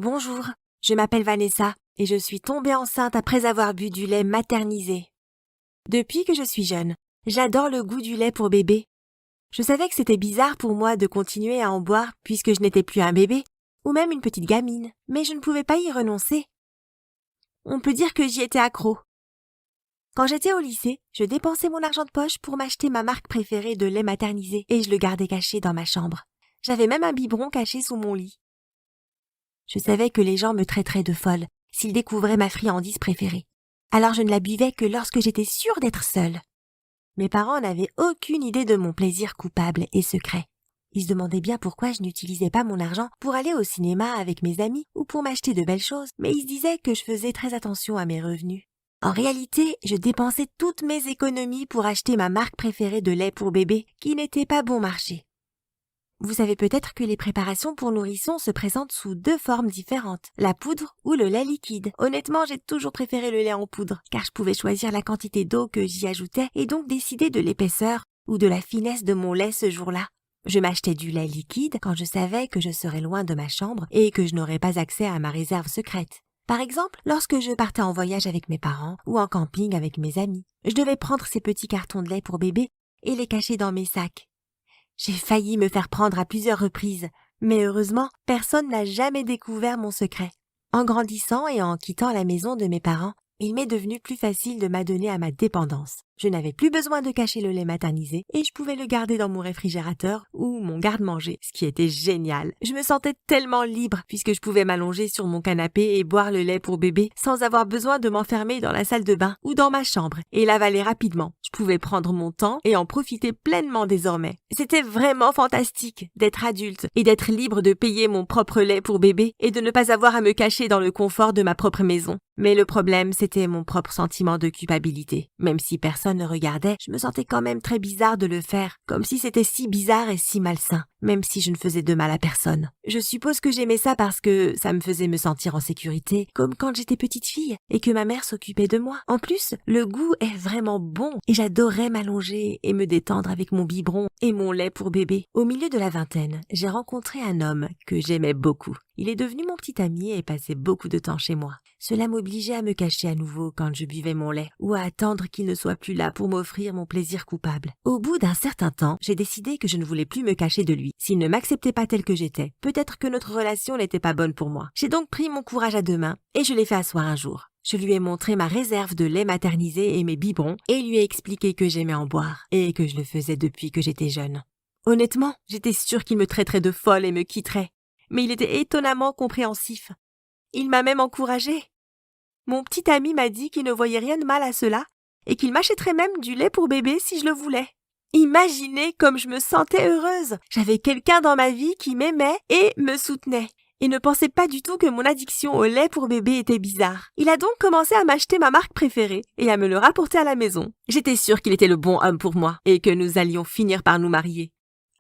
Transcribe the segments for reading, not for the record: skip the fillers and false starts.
Bonjour, je m'appelle Vanessa et je suis tombée enceinte après avoir bu du lait maternisé. Depuis que je suis jeune, j'adore le goût du lait pour bébé. Je savais que c'était bizarre pour moi de continuer à en boire puisque je n'étais plus un bébé ou même une petite gamine, mais je ne pouvais pas y renoncer. On peut dire que j'y étais accro. Quand j'étais au lycée, je dépensais mon argent de poche pour m'acheter ma marque préférée de lait maternisé et je le gardais caché dans ma chambre. J'avais même un biberon caché sous mon lit. Je savais que les gens me traiteraient de folle s'ils découvraient ma friandise préférée. Alors je ne la buvais que lorsque j'étais sûre d'être seule. Mes parents n'avaient aucune idée de mon plaisir coupable et secret. Ils se demandaient bien pourquoi je n'utilisais pas mon argent pour aller au cinéma avec mes amis ou pour m'acheter de belles choses, mais ils se disaient que je faisais très attention à mes revenus. En réalité, je dépensais toutes mes économies pour acheter ma marque préférée de lait pour bébé, qui n'était pas bon marché. Vous savez peut-être que les préparations pour nourrissons se présentent sous 2 formes différentes, la poudre ou le lait liquide. Honnêtement, j'ai toujours préféré le lait en poudre, car je pouvais choisir la quantité d'eau que j'y ajoutais et donc décider de l'épaisseur ou de la finesse de mon lait ce jour-là. Je m'achetais du lait liquide quand je savais que je serais loin de ma chambre et que je n'aurais pas accès à ma réserve secrète. Par exemple, lorsque je partais en voyage avec mes parents ou en camping avec mes amis, je devais prendre ces petits cartons de lait pour bébé et les cacher dans mes sacs. J'ai failli me faire prendre à plusieurs reprises, mais heureusement, personne n'a jamais découvert mon secret. En grandissant et en quittant la maison de mes parents, il m'est devenu plus facile de m'adonner à ma dépendance. Je n'avais plus besoin de cacher le lait maternisé et je pouvais le garder dans mon réfrigérateur ou mon garde-manger, ce qui était génial. Je me sentais tellement libre puisque je pouvais m'allonger sur mon canapé et boire le lait pour bébé sans avoir besoin de m'enfermer dans la salle de bain ou dans ma chambre et l'avaler rapidement. Je pouvais prendre mon temps et en profiter pleinement désormais. C'était vraiment fantastique d'être adulte et d'être libre de payer mon propre lait pour bébé et de ne pas avoir à me cacher dans le confort de ma propre maison. Mais le problème, c'était mon propre sentiment de culpabilité. Même si personne ne regardait, je me sentais quand même très bizarre de le faire, comme si c'était si bizarre et si malsain, même si je ne faisais de mal à personne. Je suppose que j'aimais ça parce que ça me faisait me sentir en sécurité, comme quand j'étais petite fille, et que ma mère s'occupait de moi. En plus, le goût est vraiment bon, et j'adorais m'allonger et me détendre avec mon biberon et mon lait pour bébé. Au milieu de la vingtaine, j'ai rencontré un homme que j'aimais beaucoup. Il est devenu mon petit ami et passait beaucoup de temps chez moi. Cela m'obligeait à me cacher à nouveau quand je buvais mon lait ou à attendre qu'il ne soit plus là pour m'offrir mon plaisir coupable. Au bout d'un certain temps, j'ai décidé que je ne voulais plus me cacher de lui. S'il ne m'acceptait pas tel que j'étais, peut-être que notre relation n'était pas bonne pour moi. J'ai donc pris mon courage à 2 mains et je l'ai fait asseoir un jour. Je lui ai montré ma réserve de lait maternisé et mes biberons et lui ai expliqué que j'aimais en boire et que je le faisais depuis que j'étais jeune. Honnêtement, j'étais sûre qu'il me traiterait de folle et me quitterait. Mais il était étonnamment compréhensif. Il m'a même encouragée. Mon petit ami m'a dit qu'il ne voyait rien de mal à cela et qu'il m'achèterait même du lait pour bébé si je le voulais. Imaginez comme je me sentais heureuse. J'avais quelqu'un dans ma vie qui m'aimait et me soutenait. Et ne pensait pas du tout que mon addiction au lait pour bébé était bizarre. Il a donc commencé à m'acheter ma marque préférée et à me le rapporter à la maison. J'étais sûre qu'il était le bon homme pour moi et que nous allions finir par nous marier.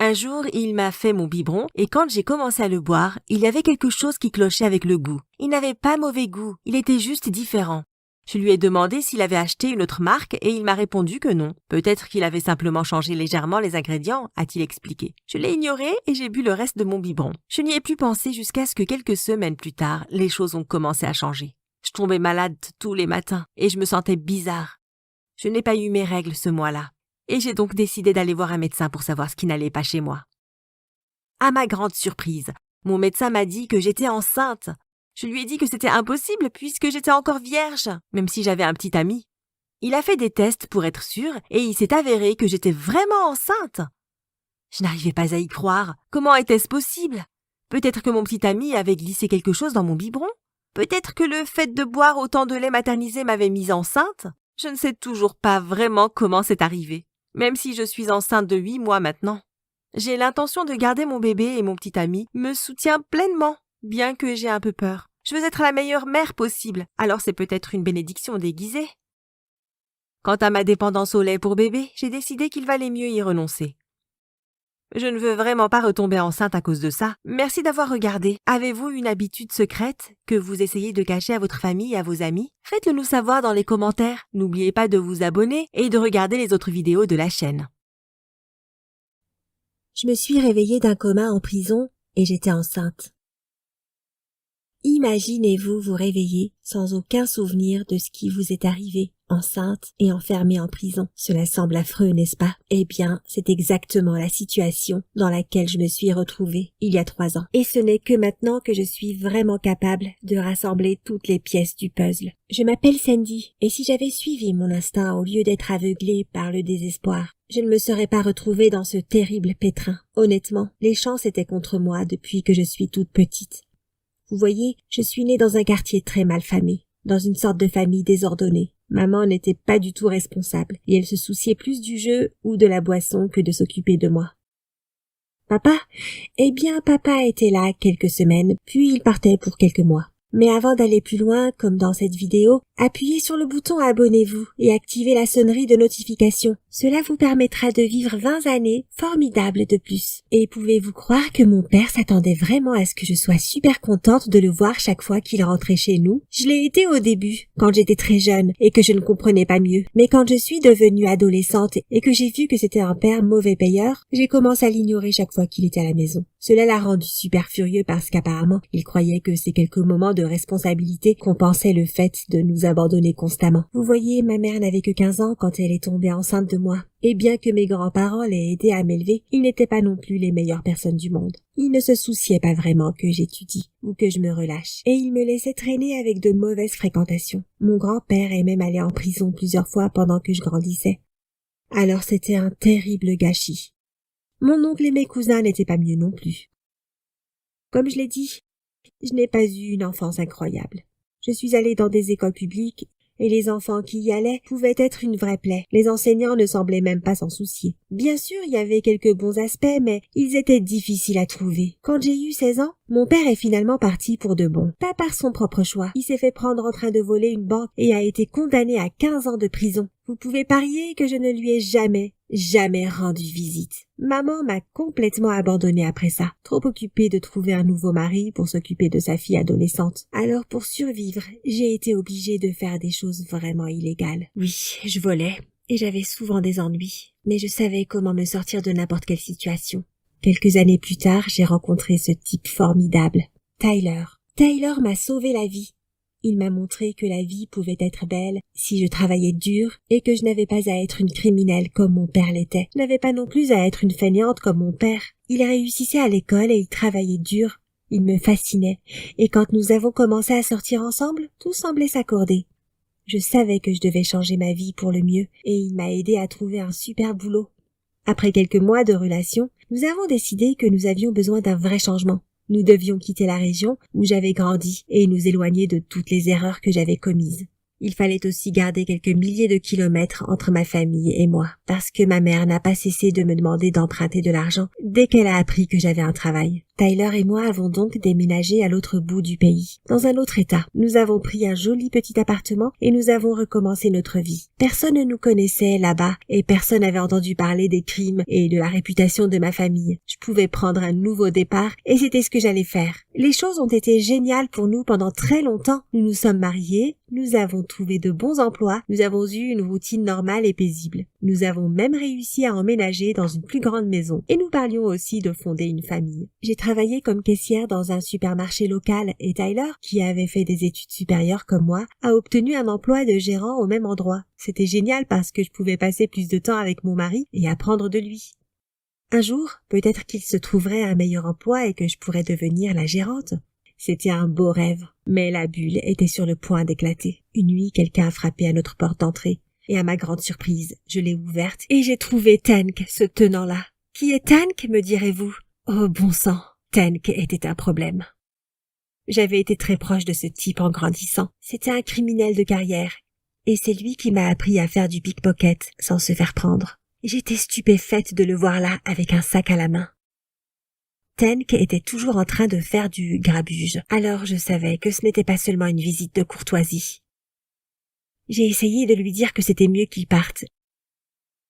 Un jour, il m'a fait mon biberon et quand j'ai commencé à le boire, il y avait quelque chose qui clochait avec le goût. Il n'avait pas mauvais goût, il était juste différent. Je lui ai demandé s'il avait acheté une autre marque et il m'a répondu que non. Peut-être qu'il avait simplement changé légèrement les ingrédients, a-t-il expliqué. Je l'ai ignoré et j'ai bu le reste de mon biberon. Je n'y ai plus pensé jusqu'à ce que quelques semaines plus tard, les choses ont commencé à changer. Je tombais malade tous les matins et je me sentais bizarre. Je n'ai pas eu mes règles ce mois-là. Et j'ai donc décidé d'aller voir un médecin pour savoir ce qui n'allait pas chez moi. À ma grande surprise, mon médecin m'a dit que j'étais enceinte. Je lui ai dit que c'était impossible puisque j'étais encore vierge, même si j'avais un petit ami. Il a fait des tests pour être sûr et il s'est avéré que j'étais vraiment enceinte. Je n'arrivais pas à y croire. Comment était-ce possible? Peut-être que mon petit ami avait glissé quelque chose dans mon biberon? Peut-être que le fait de boire autant de lait maternisé m'avait mise enceinte? Je ne sais toujours pas vraiment comment c'est arrivé. Même si je suis enceinte de 8 mois maintenant. J'ai l'intention de garder mon bébé et mon petit ami me soutient pleinement, bien que j'ai un peu peur. Je veux être la meilleure mère possible, alors c'est peut-être une bénédiction déguisée. Quant à ma dépendance au lait pour bébé, j'ai décidé qu'il valait mieux y renoncer. Je ne veux vraiment pas retomber enceinte à cause de ça. Merci d'avoir regardé. Avez-vous une habitude secrète que vous essayez de cacher à votre famille et à vos amis? Faites-le nous savoir dans les commentaires. N'oubliez pas de vous abonner et de regarder les autres vidéos de la chaîne. Je me suis réveillée d'un coma en prison et j'étais enceinte. Imaginez-vous vous réveiller sans aucun souvenir de ce qui vous est arrivé, enceinte et enfermée en prison. Cela semble affreux, n'est-ce pas? Eh bien, c'est exactement la situation dans laquelle je me suis retrouvée il y a 3 ans. Et ce n'est que maintenant que je suis vraiment capable de rassembler toutes les pièces du puzzle. Je m'appelle Sandy, et si j'avais suivi mon instinct au lieu d'être aveuglée par le désespoir, je ne me serais pas retrouvée dans ce terrible pétrin. Honnêtement, les chances étaient contre moi depuis que je suis toute petite. Vous voyez, je suis née dans un quartier très mal famé, dans une sorte de famille désordonnée. Maman n'était pas du tout responsable, et elle se souciait plus du jeu ou de la boisson que de s'occuper de moi. Papa? Eh bien, papa était là quelques semaines, puis il partait pour quelques mois. Mais avant d'aller plus loin, comme dans cette vidéo, appuyez sur le bouton abonnez-vous et activez la sonnerie de notification. Cela vous permettra de vivre 20 années formidables de plus. Et pouvez-vous croire que mon père s'attendait vraiment à ce que je sois super contente de le voir chaque fois qu'il rentrait chez nous? Je l'ai été au début, quand j'étais très jeune et que je ne comprenais pas mieux. Mais quand je suis devenue adolescente et que j'ai vu que c'était un père mauvais payeur, j'ai commencé à l'ignorer chaque fois qu'il était à la maison. Cela l'a rendu super furieux parce qu'apparemment, il croyait que ces quelques moments de responsabilité compensaient le fait de nous abandonner constamment. Vous voyez, ma mère n'avait que 15 ans quand elle est tombée enceinte de moi. Et bien que mes grands-parents l'aient aidé à m'élever, ils n'étaient pas non plus les meilleures personnes du monde. Ils ne se souciaient pas vraiment que j'étudie ou que je me relâche. Et ils me laissaient traîner avec de mauvaises fréquentations. Mon grand-père est même allé en prison plusieurs fois pendant que je grandissais. Alors c'était un terrible gâchis. Mon oncle et mes cousins n'étaient pas mieux non plus. Comme je l'ai dit, je n'ai pas eu une enfance incroyable. Je suis allée dans des écoles publiques et les enfants qui y allaient pouvaient être une vraie plaie. Les enseignants ne semblaient même pas s'en soucier. Bien sûr, il y avait quelques bons aspects, mais ils étaient difficiles à trouver. Quand j'ai eu 16 ans, mon père est finalement parti pour de bon. Pas par son propre choix. Il s'est fait prendre en train de voler une banque et a été condamné à 15 ans de prison. Vous pouvez parier que je ne lui ai jamais rendu visite. Maman m'a complètement abandonnée après ça, trop occupée de trouver un nouveau mari pour s'occuper de sa fille adolescente. Alors pour survivre, j'ai été obligée de faire des choses vraiment illégales. Oui, je volais, et j'avais souvent des ennuis, mais je savais comment me sortir de n'importe quelle situation. Quelques années plus tard, j'ai rencontré ce type formidable, Tyler. Tyler m'a sauvé la vie. Il m'a montré que la vie pouvait être belle si je travaillais dur et que je n'avais pas à être une criminelle comme mon père l'était. Je n'avais pas non plus à être une feignante comme mon père. Il réussissait à l'école et il travaillait dur. Il me fascinait. Et quand nous avons commencé à sortir ensemble, tout semblait s'accorder. Je savais que je devais changer ma vie pour le mieux et il m'a aidé à trouver un super boulot. Après quelques mois de relation, nous avons décidé que nous avions besoin d'un vrai changement. Nous devions quitter la région où j'avais grandi et nous éloigner de toutes les erreurs que j'avais commises. Il fallait aussi garder quelques milliers de kilomètres entre ma famille et moi, parce que ma mère n'a pas cessé de me demander d'emprunter de l'argent dès qu'elle a appris que j'avais un travail. Tyler et moi avons donc déménagé à l'autre bout du pays, dans un autre état. Nous avons pris un joli petit appartement et nous avons recommencé notre vie. Personne ne nous connaissait là-bas et personne n'avait entendu parler des crimes et de la réputation de ma famille. Je pouvais prendre un nouveau départ et c'était ce que j'allais faire. Les choses ont été géniales pour nous pendant très longtemps. Nous nous sommes mariés, nous avons trouvé de bons emplois, nous avons eu une routine normale et paisible. Nous avons même réussi à emménager dans une plus grande maison et nous parlions aussi de fonder une famille. J'ai travaillé comme caissière dans un supermarché local et Tyler, qui avait fait des études supérieures comme moi, a obtenu un emploi de gérant au même endroit. C'était génial parce que je pouvais passer plus de temps avec mon mari et apprendre de lui. Un jour, peut-être qu'il se trouverait un meilleur emploi et que je pourrais devenir la gérante. C'était un beau rêve, mais la bulle était sur le point d'éclater. Une nuit, quelqu'un a frappé à notre porte d'entrée. Et à ma grande surprise, je l'ai ouverte et j'ai trouvé Tank se tenant là. Qui est Tank, me direz-vous? Oh bon sang, Tank était un problème. J'avais été très proche de ce type en grandissant. C'était un criminel de carrière. Et c'est lui qui m'a appris à faire du pickpocket sans se faire prendre. J'étais stupéfaite de le voir là avec un sac à la main. Tank était toujours en train de faire du grabuge. Alors je savais que ce n'était pas seulement une visite de courtoisie. J'ai essayé de lui dire que c'était mieux qu'il parte.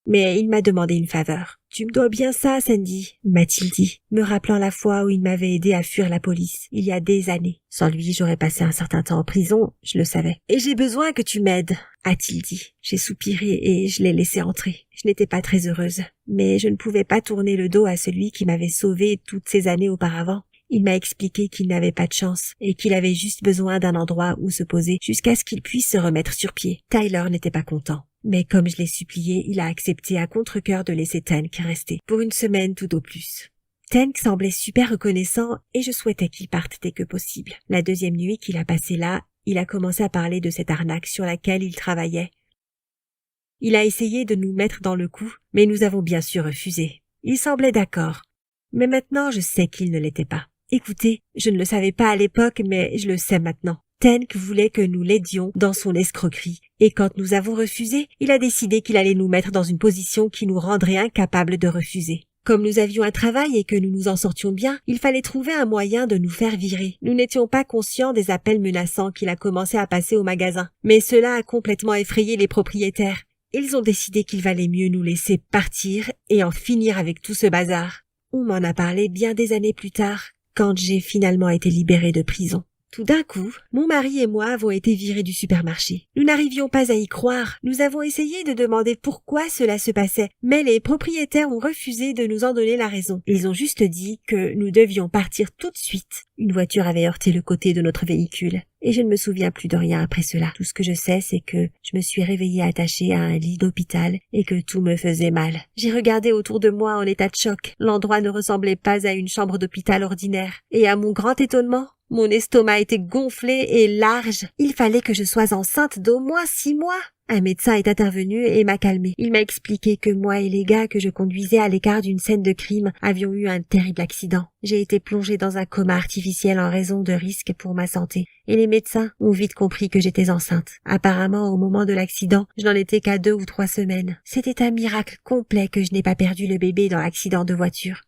Mais il m'a demandé une faveur. « Tu me dois bien ça, Sandy » m'a-t-il dit, me rappelant la fois où il m'avait aidé à fuir la police, il y a des années. Sans lui, j'aurais passé un certain temps en prison, je le savais. « Et j'ai besoin que tu m'aides » a-t-il dit. J'ai soupiré et je l'ai laissé entrer. Je n'étais pas très heureuse, mais je ne pouvais pas tourner le dos à celui qui m'avait sauvée toutes ces années auparavant. Il m'a expliqué qu'il n'avait pas de chance et qu'il avait juste besoin d'un endroit où se poser jusqu'à ce qu'il puisse se remettre sur pied. Tyler n'était pas content. Mais comme je l'ai supplié, il a accepté à contre-cœur de laisser Tank rester, pour une semaine tout au plus. Tank semblait super reconnaissant et je souhaitais qu'il parte dès que possible. La deuxième nuit qu'il a passée là, il a commencé à parler de cette arnaque sur laquelle il travaillait. Il a essayé de nous mettre dans le coup, mais nous avons bien sûr refusé. Il semblait d'accord. Mais maintenant, je sais qu'il ne l'était pas. Écoutez, je ne le savais pas à l'époque, mais je le sais maintenant. Tank voulait que nous l'aidions dans son escroquerie, et quand nous avons refusé, il a décidé qu'il allait nous mettre dans une position qui nous rendrait incapables de refuser. Comme nous avions un travail et que nous nous en sortions bien, il fallait trouver un moyen de nous faire virer. Nous n'étions pas conscients des appels menaçants qu'il a commencé à passer au magasin, mais cela a complètement effrayé les propriétaires. Ils ont décidé qu'il valait mieux nous laisser partir et en finir avec tout ce bazar. On m'en a parlé bien des années plus tard, quand j'ai finalement été libérée de prison. Tout d'un coup, mon mari et moi avons été virés du supermarché. Nous n'arrivions pas à y croire. Nous avons essayé de demander pourquoi cela se passait, mais les propriétaires ont refusé de nous en donner la raison. Ils ont juste dit que nous devions partir tout de suite. Une voiture avait heurté le côté de notre véhicule, et je ne me souviens plus de rien après cela. Tout ce que je sais, c'est que je me suis réveillée attachée à un lit d'hôpital et que tout me faisait mal. J'ai regardé autour de moi en état de choc. L'endroit ne ressemblait pas à une chambre d'hôpital ordinaire, et à mon grand étonnement, mon estomac était gonflé et large. Il fallait que je sois enceinte d'au moins 6 mois. Un médecin est intervenu et m'a calmée. Il m'a expliqué que moi et les gars que je conduisais à l'écart d'une scène de crime avions eu un terrible accident. J'ai été plongée dans un coma artificiel en raison de risques pour ma santé. Et les médecins ont vite compris que j'étais enceinte. Apparemment, au moment de l'accident, je n'en étais qu'à 2 ou 3 semaines. C'était un miracle complet que je n'ai pas perdu le bébé dans l'accident de voiture.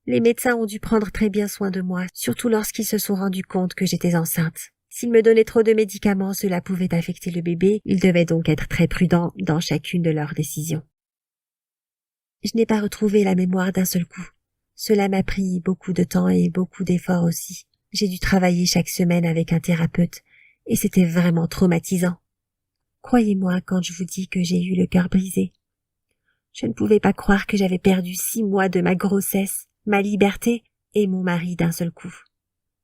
Les médecins ont dû prendre très bien soin de moi, surtout lorsqu'ils se sont rendus compte que j'étais enceinte. S'ils me donnaient trop de médicaments, cela pouvait affecter le bébé. Ils devaient donc être très prudents dans chacune de leurs décisions. Je n'ai pas retrouvé la mémoire d'un seul coup. Cela m'a pris beaucoup de temps et beaucoup d'efforts aussi. J'ai dû travailler chaque semaine avec un thérapeute, et c'était vraiment traumatisant. Croyez-moi quand je vous dis que j'ai eu le cœur brisé. Je ne pouvais pas croire que j'avais perdu 6 mois de ma grossesse, ma liberté et mon mari d'un seul coup.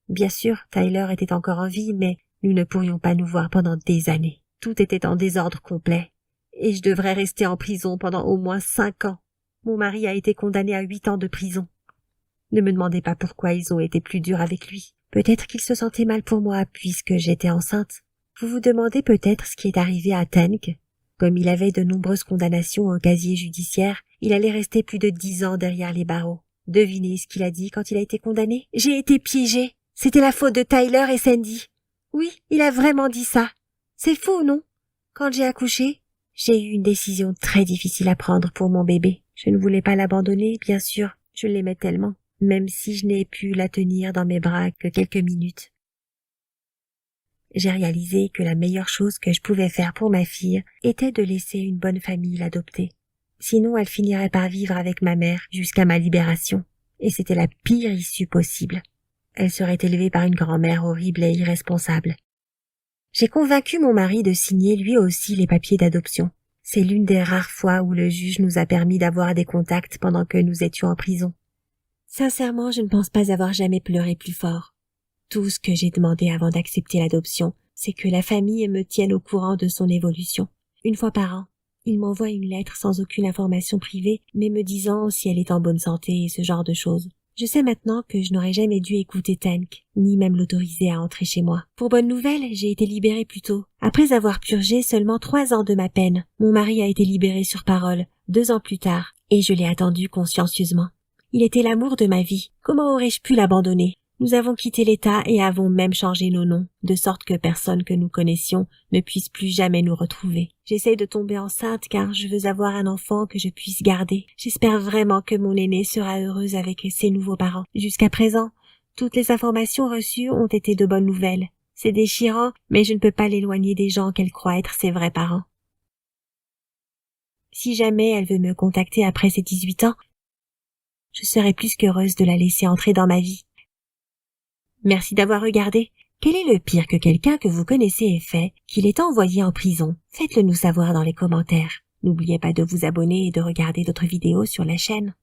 Bien sûr, Tyler était encore en vie, mais nous ne pourrions pas nous voir pendant des années. Tout était en désordre complet, et je devrais rester en prison pendant au moins 5 ans. Mon mari a été condamné à 8 ans de prison. Ne me demandez pas pourquoi ils ont été plus durs avec lui. Peut-être qu'il se sentait mal pour moi puisque j'étais enceinte. Vous vous demandez peut-être ce qui est arrivé à Tank. Comme il avait de nombreuses condamnations au casier judiciaire, il allait rester plus de 10 ans derrière les barreaux. Devinez ce qu'il a dit quand il a été condamné? J'ai été piégée. C'était la faute de Tyler et Sandy. Oui, il a vraiment dit ça. C'est faux, non? Quand j'ai accouché, j'ai eu une décision très difficile à prendre pour mon bébé. Je ne voulais pas l'abandonner, bien sûr. Je l'aimais tellement, même si je n'ai pu la tenir dans mes bras que quelques minutes. J'ai réalisé que la meilleure chose que je pouvais faire pour ma fille était de laisser une bonne famille l'adopter. Sinon, elle finirait par vivre avec ma mère jusqu'à ma libération. Et c'était la pire issue possible. Elle serait élevée par une grand-mère horrible et irresponsable. J'ai convaincu mon mari de signer lui aussi les papiers d'adoption. C'est l'une des rares fois où le juge nous a permis d'avoir des contacts pendant que nous étions en prison. Sincèrement, je ne pense pas avoir jamais pleuré plus fort. Tout ce que j'ai demandé avant d'accepter l'adoption, c'est que la famille me tienne au courant de son évolution. Une fois par an, il m'envoie une lettre sans aucune information privée, mais me disant si elle est en bonne santé et ce genre de choses. Je sais maintenant que je n'aurais jamais dû écouter Tank, ni même l'autoriser à entrer chez moi. Pour bonne nouvelle, j'ai été libérée plus tôt. Après avoir purgé seulement 3 ans de ma peine, mon mari a été libéré sur parole, 2 ans plus tard, et je l'ai attendu consciencieusement. Il était l'amour de ma vie. Comment aurais-je pu l'abandonner? Nous avons quitté l'État et avons même changé nos noms, de sorte que personne que nous connaissions ne puisse plus jamais nous retrouver. J'essaie de tomber enceinte car je veux avoir un enfant que je puisse garder. J'espère vraiment que mon aînée sera heureuse avec ses nouveaux parents. Jusqu'à présent, toutes les informations reçues ont été de bonnes nouvelles. C'est déchirant, mais je ne peux pas l'éloigner des gens qu'elle croit être ses vrais parents. Si jamais elle veut me contacter après ses 18 ans, je serai plus qu'heureuse de la laisser entrer dans ma vie. Merci d'avoir regardé. Quel est le pire que quelqu'un que vous connaissez ait fait, qu'il ait envoyé en prison? Faites-le nous savoir dans les commentaires. N'oubliez pas de vous abonner et de regarder d'autres vidéos sur la chaîne.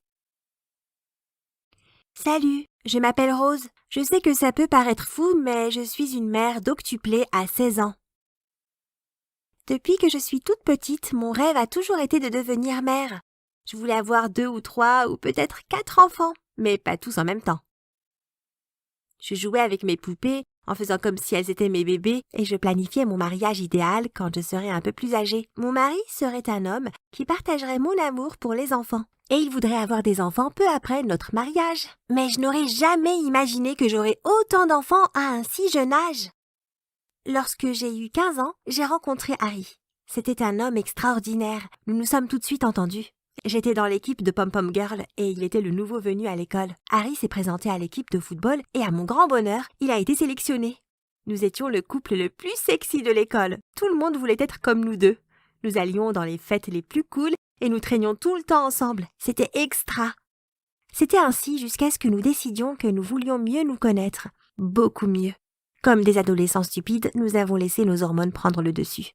Salut! Je m'appelle Rose. Je sais que ça peut paraître fou, mais je suis une mère d'octuplés à 16 ans. Depuis que je suis toute petite, mon rêve a toujours été de devenir mère. Je voulais avoir 2 ou 3 ou peut-être 4 enfants, mais pas tous en même temps. Je jouais avec mes poupées en faisant comme si elles étaient mes bébés et je planifiais mon mariage idéal quand je serais un peu plus âgée. Mon mari serait un homme qui partagerait mon amour pour les enfants. Et il voudrait avoir des enfants peu après notre mariage. Mais je n'aurais jamais imaginé que j'aurais autant d'enfants à un si jeune âge. Lorsque j'ai eu 15 ans, j'ai rencontré Harry. C'était un homme extraordinaire. Nous nous sommes tout de suite entendus. J'étais dans l'équipe de Pom Pom Girl et il était le nouveau venu à l'école. Harry s'est présenté à l'équipe de football et à mon grand bonheur, il a été sélectionné. Nous étions le couple le plus sexy de l'école. Tout le monde voulait être comme nous deux. Nous allions dans les fêtes les plus cool et nous traînions tout le temps ensemble. C'était extra. C'était ainsi jusqu'à ce que nous décidions que nous voulions mieux nous connaître. Beaucoup mieux. Comme des adolescents stupides, nous avons laissé nos hormones prendre le dessus.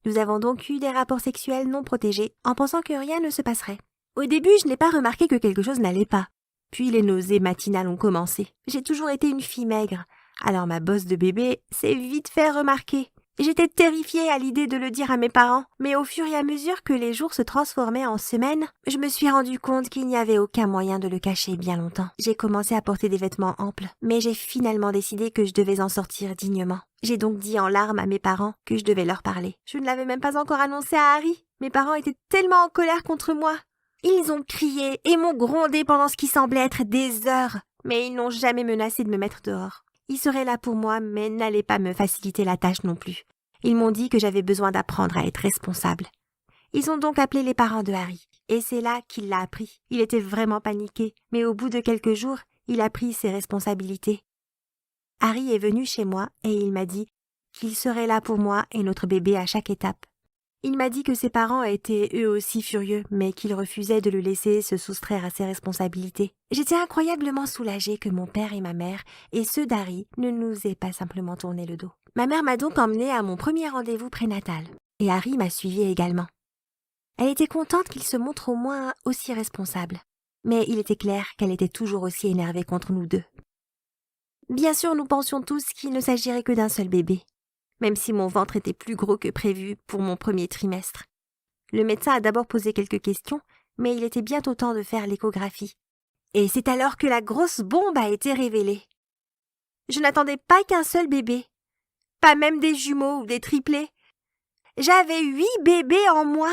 Nous avons donc eu des rapports sexuels non protégés en pensant que rien ne se passerait. Au début, je n'ai pas remarqué que quelque chose n'allait pas. Puis les nausées matinales ont commencé. J'ai toujours été une fille maigre. Alors ma bosse de bébé s'est vite fait remarquer. J'étais terrifiée à l'idée de le dire à mes parents, mais au fur et à mesure que les jours se transformaient en semaines, je me suis rendu compte qu'il n'y avait aucun moyen de le cacher bien longtemps. J'ai commencé à porter des vêtements amples, mais j'ai finalement décidé que je devais en sortir dignement. J'ai donc dit en larmes à mes parents que je devais leur parler. Je ne l'avais même pas encore annoncé à Harry. Mes parents étaient tellement en colère contre moi. Ils ont crié et m'ont grondé pendant ce qui semblait être des heures, mais ils n'ont jamais menacé de me mettre dehors. Ils seraient là pour moi, mais n'allaient pas me faciliter la tâche non plus. Ils m'ont dit que j'avais besoin d'apprendre à être responsable. Ils ont donc appelé les parents de Harry, et c'est là qu'il l'a appris. Il était vraiment paniqué, mais au bout de quelques jours, il a pris ses responsabilités. Harry est venu chez moi et il m'a dit qu'il serait là pour moi et notre bébé à chaque étape. Il m'a dit que ses parents étaient eux aussi furieux, mais qu'ils refusaient de le laisser se soustraire à ses responsabilités. J'étais incroyablement soulagée que mon père et ma mère, et ceux d'Harry, ne nous aient pas simplement tourné le dos. Ma mère m'a donc emmenée à mon premier rendez-vous prénatal, et Harry m'a suivie également. Elle était contente qu'il se montre au moins aussi responsable, mais il était clair qu'elle était toujours aussi énervée contre nous deux. Bien sûr, nous pensions tous qu'il ne s'agirait que d'un seul bébé, même si mon ventre était plus gros que prévu pour mon premier trimestre. Le médecin a d'abord posé quelques questions, mais il était bientôt temps de faire l'échographie. Et c'est alors que la grosse bombe a été révélée. Je n'attendais pas qu'un seul bébé, pas même des jumeaux ou des triplés. J'avais 8 bébés en moi.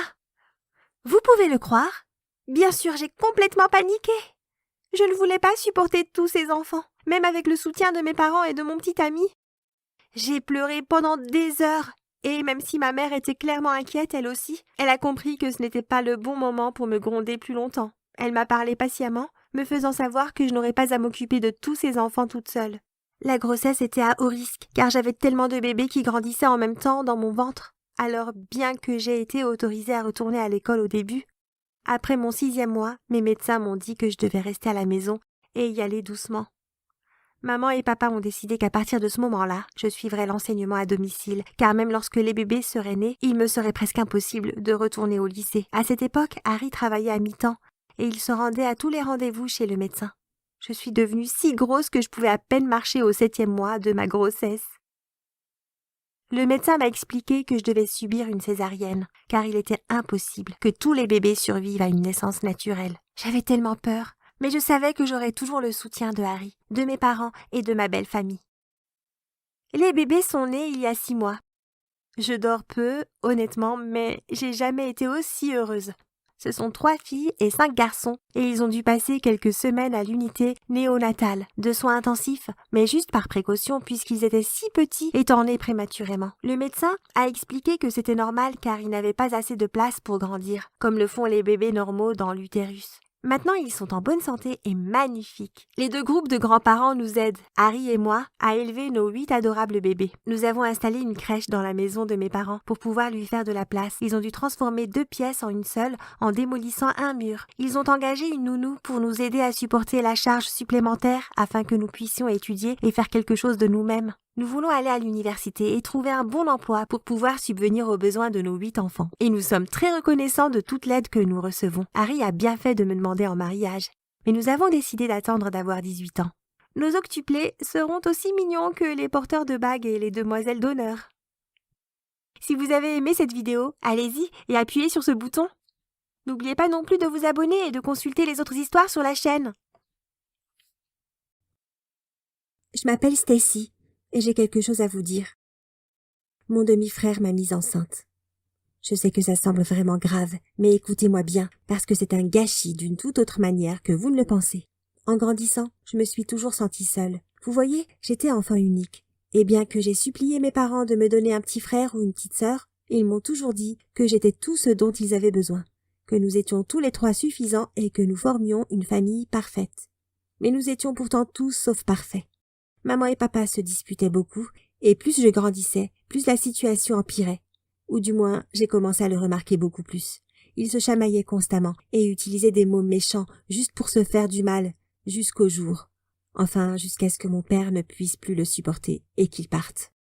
Vous pouvez le croire? Bien sûr, j'ai complètement paniqué. Je ne voulais pas supporter tous ces enfants, même avec le soutien de mes parents et de mon petit ami. J'ai pleuré pendant des heures, et même si ma mère était clairement inquiète elle aussi, elle a compris que ce n'était pas le bon moment pour me gronder plus longtemps. Elle m'a parlé patiemment, me faisant savoir que je n'aurais pas à m'occuper de tous ces enfants toute seule. La grossesse était à haut risque, car j'avais tellement de bébés qui grandissaient en même temps dans mon ventre. Alors, bien que j'ai été autorisée à retourner à l'école au début, après mon 6e mois, mes médecins m'ont dit que je devais rester à la maison et y aller doucement. Maman et papa ont décidé qu'à partir de ce moment-là, je suivrais l'enseignement à domicile, car même lorsque les bébés seraient nés, il me serait presque impossible de retourner au lycée. À cette époque, Harry travaillait à mi-temps, et il se rendait à tous les rendez-vous chez le médecin. Je suis devenue si grosse que je pouvais à peine marcher au 7e mois de ma grossesse. Le médecin m'a expliqué que je devais subir une césarienne, car il était impossible que tous les bébés survivent à une naissance naturelle. J'avais tellement peur. Mais je savais que j'aurais toujours le soutien de Harry, de mes parents et de ma belle famille. Les bébés sont nés il y a 6 mois. Je dors peu, honnêtement, mais j'ai jamais été aussi heureuse. Ce sont 3 filles et 5 garçons, et ils ont dû passer quelques semaines à l'unité néonatale, de soins intensifs, mais juste par précaution puisqu'ils étaient si petits étant nés prématurément. Le médecin a expliqué que c'était normal car ils n'avaient pas assez de place pour grandir, comme le font les bébés normaux dans l'utérus. Maintenant, ils sont en bonne santé et magnifiques. Les 2 groupes de grands-parents nous aident, Harry et moi, à élever nos 8 adorables bébés. Nous avons installé une crèche dans la maison de mes parents pour pouvoir lui faire de la place. Ils ont dû transformer 2 pièces en une seule en démolissant un mur. Ils ont engagé une nounou pour nous aider à supporter la charge supplémentaire afin que nous puissions étudier et faire quelque chose de nous-mêmes. Nous voulons aller à l'université et trouver un bon emploi pour pouvoir subvenir aux besoins de nos 8 enfants. Et nous sommes très reconnaissants de toute l'aide que nous recevons. Harry a bien fait de me demander en mariage. Mais nous avons décidé d'attendre d'avoir 18 ans. Nos octuplés seront aussi mignons que les porteurs de bagues et les demoiselles d'honneur. Si vous avez aimé cette vidéo, allez-y et appuyez sur ce bouton. N'oubliez pas non plus de vous abonner et de consulter les autres histoires sur la chaîne. Je m'appelle Stacy et j'ai quelque chose à vous dire. Mon demi-frère m'a mise enceinte. Je sais que ça semble vraiment grave, mais écoutez-moi bien, parce que c'est un gâchis d'une toute autre manière que vous ne le pensez. En grandissant, je me suis toujours sentie seule. Vous voyez, j'étais enfant unique. Et bien que j'ai supplié mes parents de me donner un petit frère ou une petite sœur, ils m'ont toujours dit que j'étais tout ce dont ils avaient besoin, que nous étions tous les trois suffisants et que nous formions une famille parfaite. Mais nous étions pourtant tous sauf parfaits. Maman et papa se disputaient beaucoup, et plus je grandissais, plus la situation empirait. Ou du moins, j'ai commencé à le remarquer beaucoup plus. Ils se chamaillaient constamment et utilisaient des mots méchants juste pour se faire du mal, jusqu'au jour. Enfin, jusqu'à ce que mon père ne puisse plus le supporter et qu'il parte.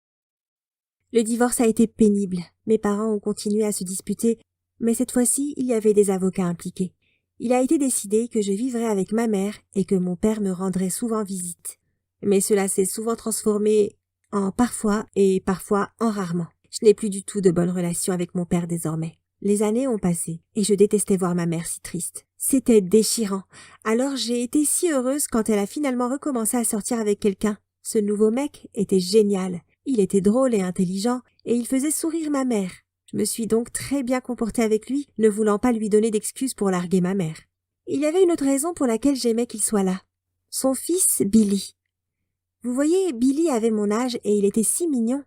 Le divorce a été pénible. Mes parents ont continué à se disputer, mais cette fois-ci, il y avait des avocats impliqués. Il a été décidé que je vivrais avec ma mère et que mon père me rendrait souvent visite. Mais cela s'est souvent transformé en parfois et parfois en rarement. Je n'ai plus du tout de bonnes relations avec mon père désormais. Les années ont passé et je détestais voir ma mère si triste. C'était déchirant. Alors j'ai été si heureuse quand elle a finalement recommencé à sortir avec quelqu'un. Ce nouveau mec était génial. Il était drôle et intelligent et il faisait sourire ma mère. Je me suis donc très bien comportée avec lui, ne voulant pas lui donner d'excuses pour larguer ma mère. Il y avait une autre raison pour laquelle j'aimais qu'il soit là. Son fils, Billy. Vous voyez, Billy avait mon âge et il était si mignon.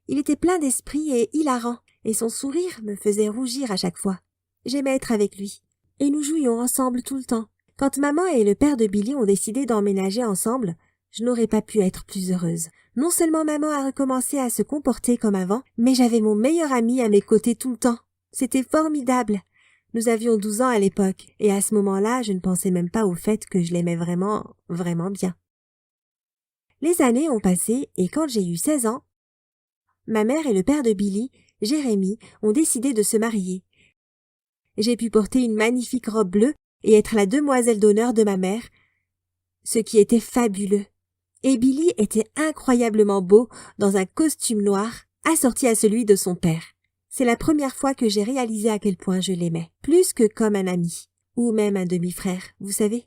Il était plein d'esprit et hilarant, et son sourire me faisait rougir à chaque fois. J'aimais être avec lui. Et nous jouions ensemble tout le temps. Quand maman et le père de Billy ont décidé d'emménager ensemble, je n'aurais pas pu être plus heureuse. Non seulement maman a recommencé à se comporter comme avant, mais j'avais mon meilleur ami à mes côtés tout le temps. C'était formidable. Nous avions 12 ans à l'époque, et à ce moment-là, je ne pensais même pas au fait que je l'aimais vraiment, vraiment bien. Les années ont passé, et quand j'ai eu 16 ans, ma mère et le père de Billy, Jérémy, ont décidé de se marier. J'ai pu porter une magnifique robe bleue et être la demoiselle d'honneur de ma mère, ce qui était fabuleux. Et Billy était incroyablement beau dans un costume noir assorti à celui de son père. C'est la première fois que j'ai réalisé à quel point je l'aimais, plus que comme un ami, ou même un demi-frère, vous savez.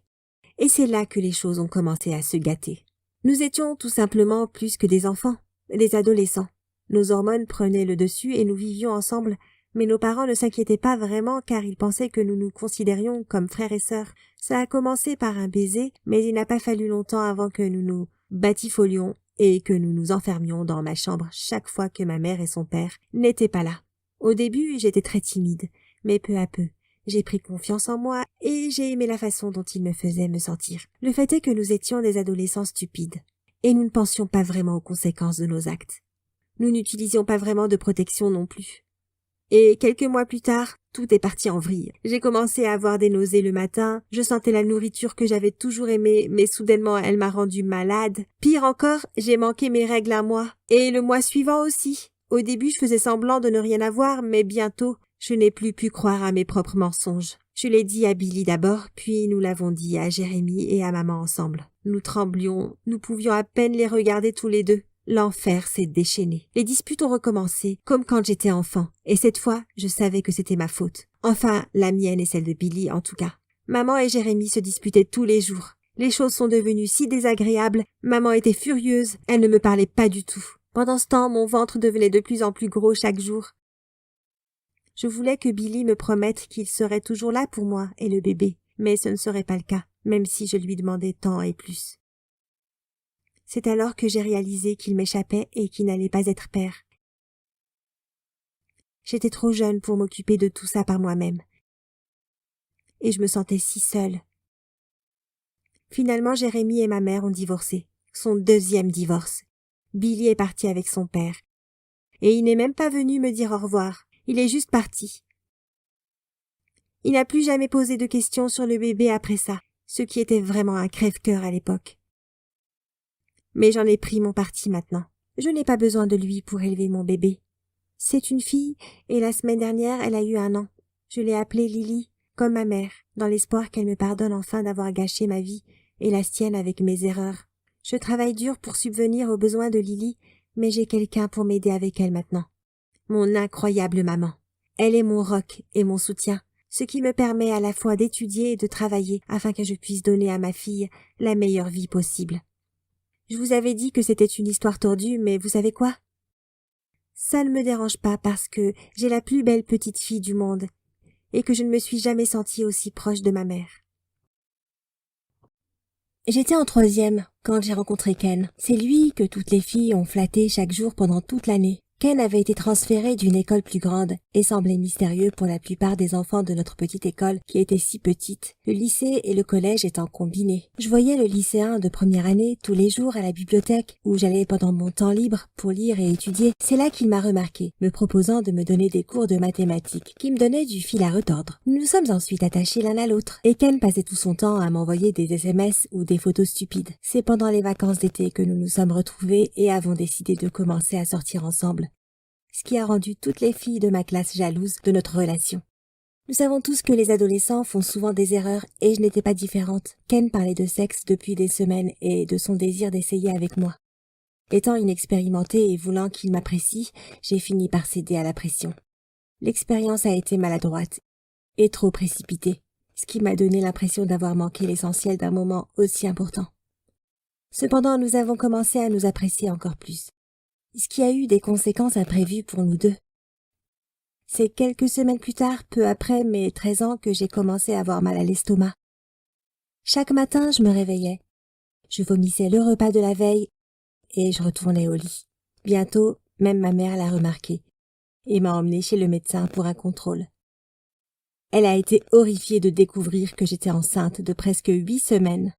Et c'est là que les choses ont commencé à se gâter. Nous étions tout simplement plus que des enfants, des adolescents. Nos hormones prenaient le dessus et nous vivions ensemble, mais nos parents ne s'inquiétaient pas vraiment car ils pensaient que nous nous considérions comme frères et sœurs. Ça a commencé par un baiser, mais il n'a pas fallu longtemps avant que nous nous batifolions et que nous nous enfermions dans ma chambre chaque fois que ma mère et son père n'étaient pas là. Au début, j'étais très timide, mais peu à peu, j'ai pris confiance en moi et j'ai aimé la façon dont il me faisait me sentir. Le fait est que nous étions des adolescents stupides et nous ne pensions pas vraiment aux conséquences de nos actes. Nous n'utilisions pas vraiment de protection non plus. Et quelques mois plus tard, tout est parti en vrille. J'ai commencé à avoir des nausées le matin, je sentais la nourriture que j'avais toujours aimée, mais soudainement elle m'a rendue malade. Pire encore, j'ai manqué mes règles un mois, et le mois suivant aussi. Au début, je faisais semblant de ne rien avoir, mais bientôt, je n'ai plus pu croire à mes propres mensonges. Je l'ai dit à Billy d'abord, puis nous l'avons dit à Jérémy et à maman ensemble. Nous tremblions, nous pouvions à peine les regarder tous les deux. L'enfer s'est déchaîné. Les disputes ont recommencé, comme quand j'étais enfant. Et cette fois, je savais que c'était ma faute. Enfin, la mienne et celle de Billy, en tout cas. Maman et Jérémy se disputaient tous les jours. Les choses sont devenues si désagréables. Maman était furieuse. Elle ne me parlait pas du tout. Pendant ce temps, mon ventre devenait de plus en plus gros chaque jour. Je voulais que Billy me promette qu'il serait toujours là pour moi et le bébé. Mais ce ne serait pas le cas, même si je lui demandais tant et plus. C'est alors que j'ai réalisé qu'il m'échappait et qu'il n'allait pas être père. J'étais trop jeune pour m'occuper de tout ça par moi-même. Et je me sentais si seule. Finalement, Jérémy et ma mère ont divorcé. Son deuxième divorce. Billy est parti avec son père. Et il n'est même pas venu me dire au revoir. Il est juste parti. Il n'a plus jamais posé de questions sur le bébé après ça, ce qui était vraiment un crève-cœur à l'époque. Mais j'en ai pris mon parti maintenant. Je n'ai pas besoin de lui pour élever mon bébé. C'est une fille, et la semaine dernière, elle a eu 1 an. Je l'ai appelée Lily, comme ma mère, dans l'espoir qu'elle me pardonne enfin d'avoir gâché ma vie et la sienne avec mes erreurs. Je travaille dur pour subvenir aux besoins de Lily, mais j'ai quelqu'un pour m'aider avec elle maintenant. Mon incroyable maman. Elle est mon roc et mon soutien, ce qui me permet à la fois d'étudier et de travailler afin que je puisse donner à ma fille la meilleure vie possible. Je vous avais dit que c'était une histoire tordue, mais vous savez quoi? Ça ne me dérange pas parce que j'ai la plus belle petite fille du monde et que je ne me suis jamais sentie aussi proche de ma mère. J'étais en 3e quand j'ai rencontré Ken. C'est lui que toutes les filles ont flatté chaque jour pendant toute l'année. Ken avait été transféré d'une école plus grande et semblait mystérieux pour la plupart des enfants de notre petite école qui était si petite, le lycée et le collège étant combinés. Je voyais le lycéen de première année tous les jours à la bibliothèque où j'allais pendant mon temps libre pour lire et étudier. C'est là qu'il m'a remarqué, me proposant de me donner des cours de mathématiques qui me donnaient du fil à retordre. Nous nous sommes ensuite attachés l'un à l'autre et Ken passait tout son temps à m'envoyer des SMS ou des photos stupides. C'est pendant les vacances d'été que nous nous sommes retrouvés et avons décidé de commencer à sortir ensemble, ce qui a rendu toutes les filles de ma classe jalouses de notre relation. Nous savons tous que les adolescents font souvent des erreurs et je n'étais pas différente. Ken parlait de sexe depuis des semaines et de son désir d'essayer avec moi. Étant inexpérimentée et voulant qu'il m'apprécie, j'ai fini par céder à la pression. L'expérience a été maladroite et trop précipitée, ce qui m'a donné l'impression d'avoir manqué l'essentiel d'un moment aussi important. Cependant, nous avons commencé à nous apprécier encore plus, ce qui a eu des conséquences imprévues pour nous deux. C'est quelques semaines plus tard, peu après mes 13 ans, que j'ai commencé à avoir mal à l'estomac. Chaque matin, je me réveillais. Je vomissais le repas de la veille et je retournais au lit. Bientôt, même ma mère l'a remarqué et m'a emmenée chez le médecin pour un contrôle. Elle a été horrifiée de découvrir que j'étais enceinte de presque 8 semaines.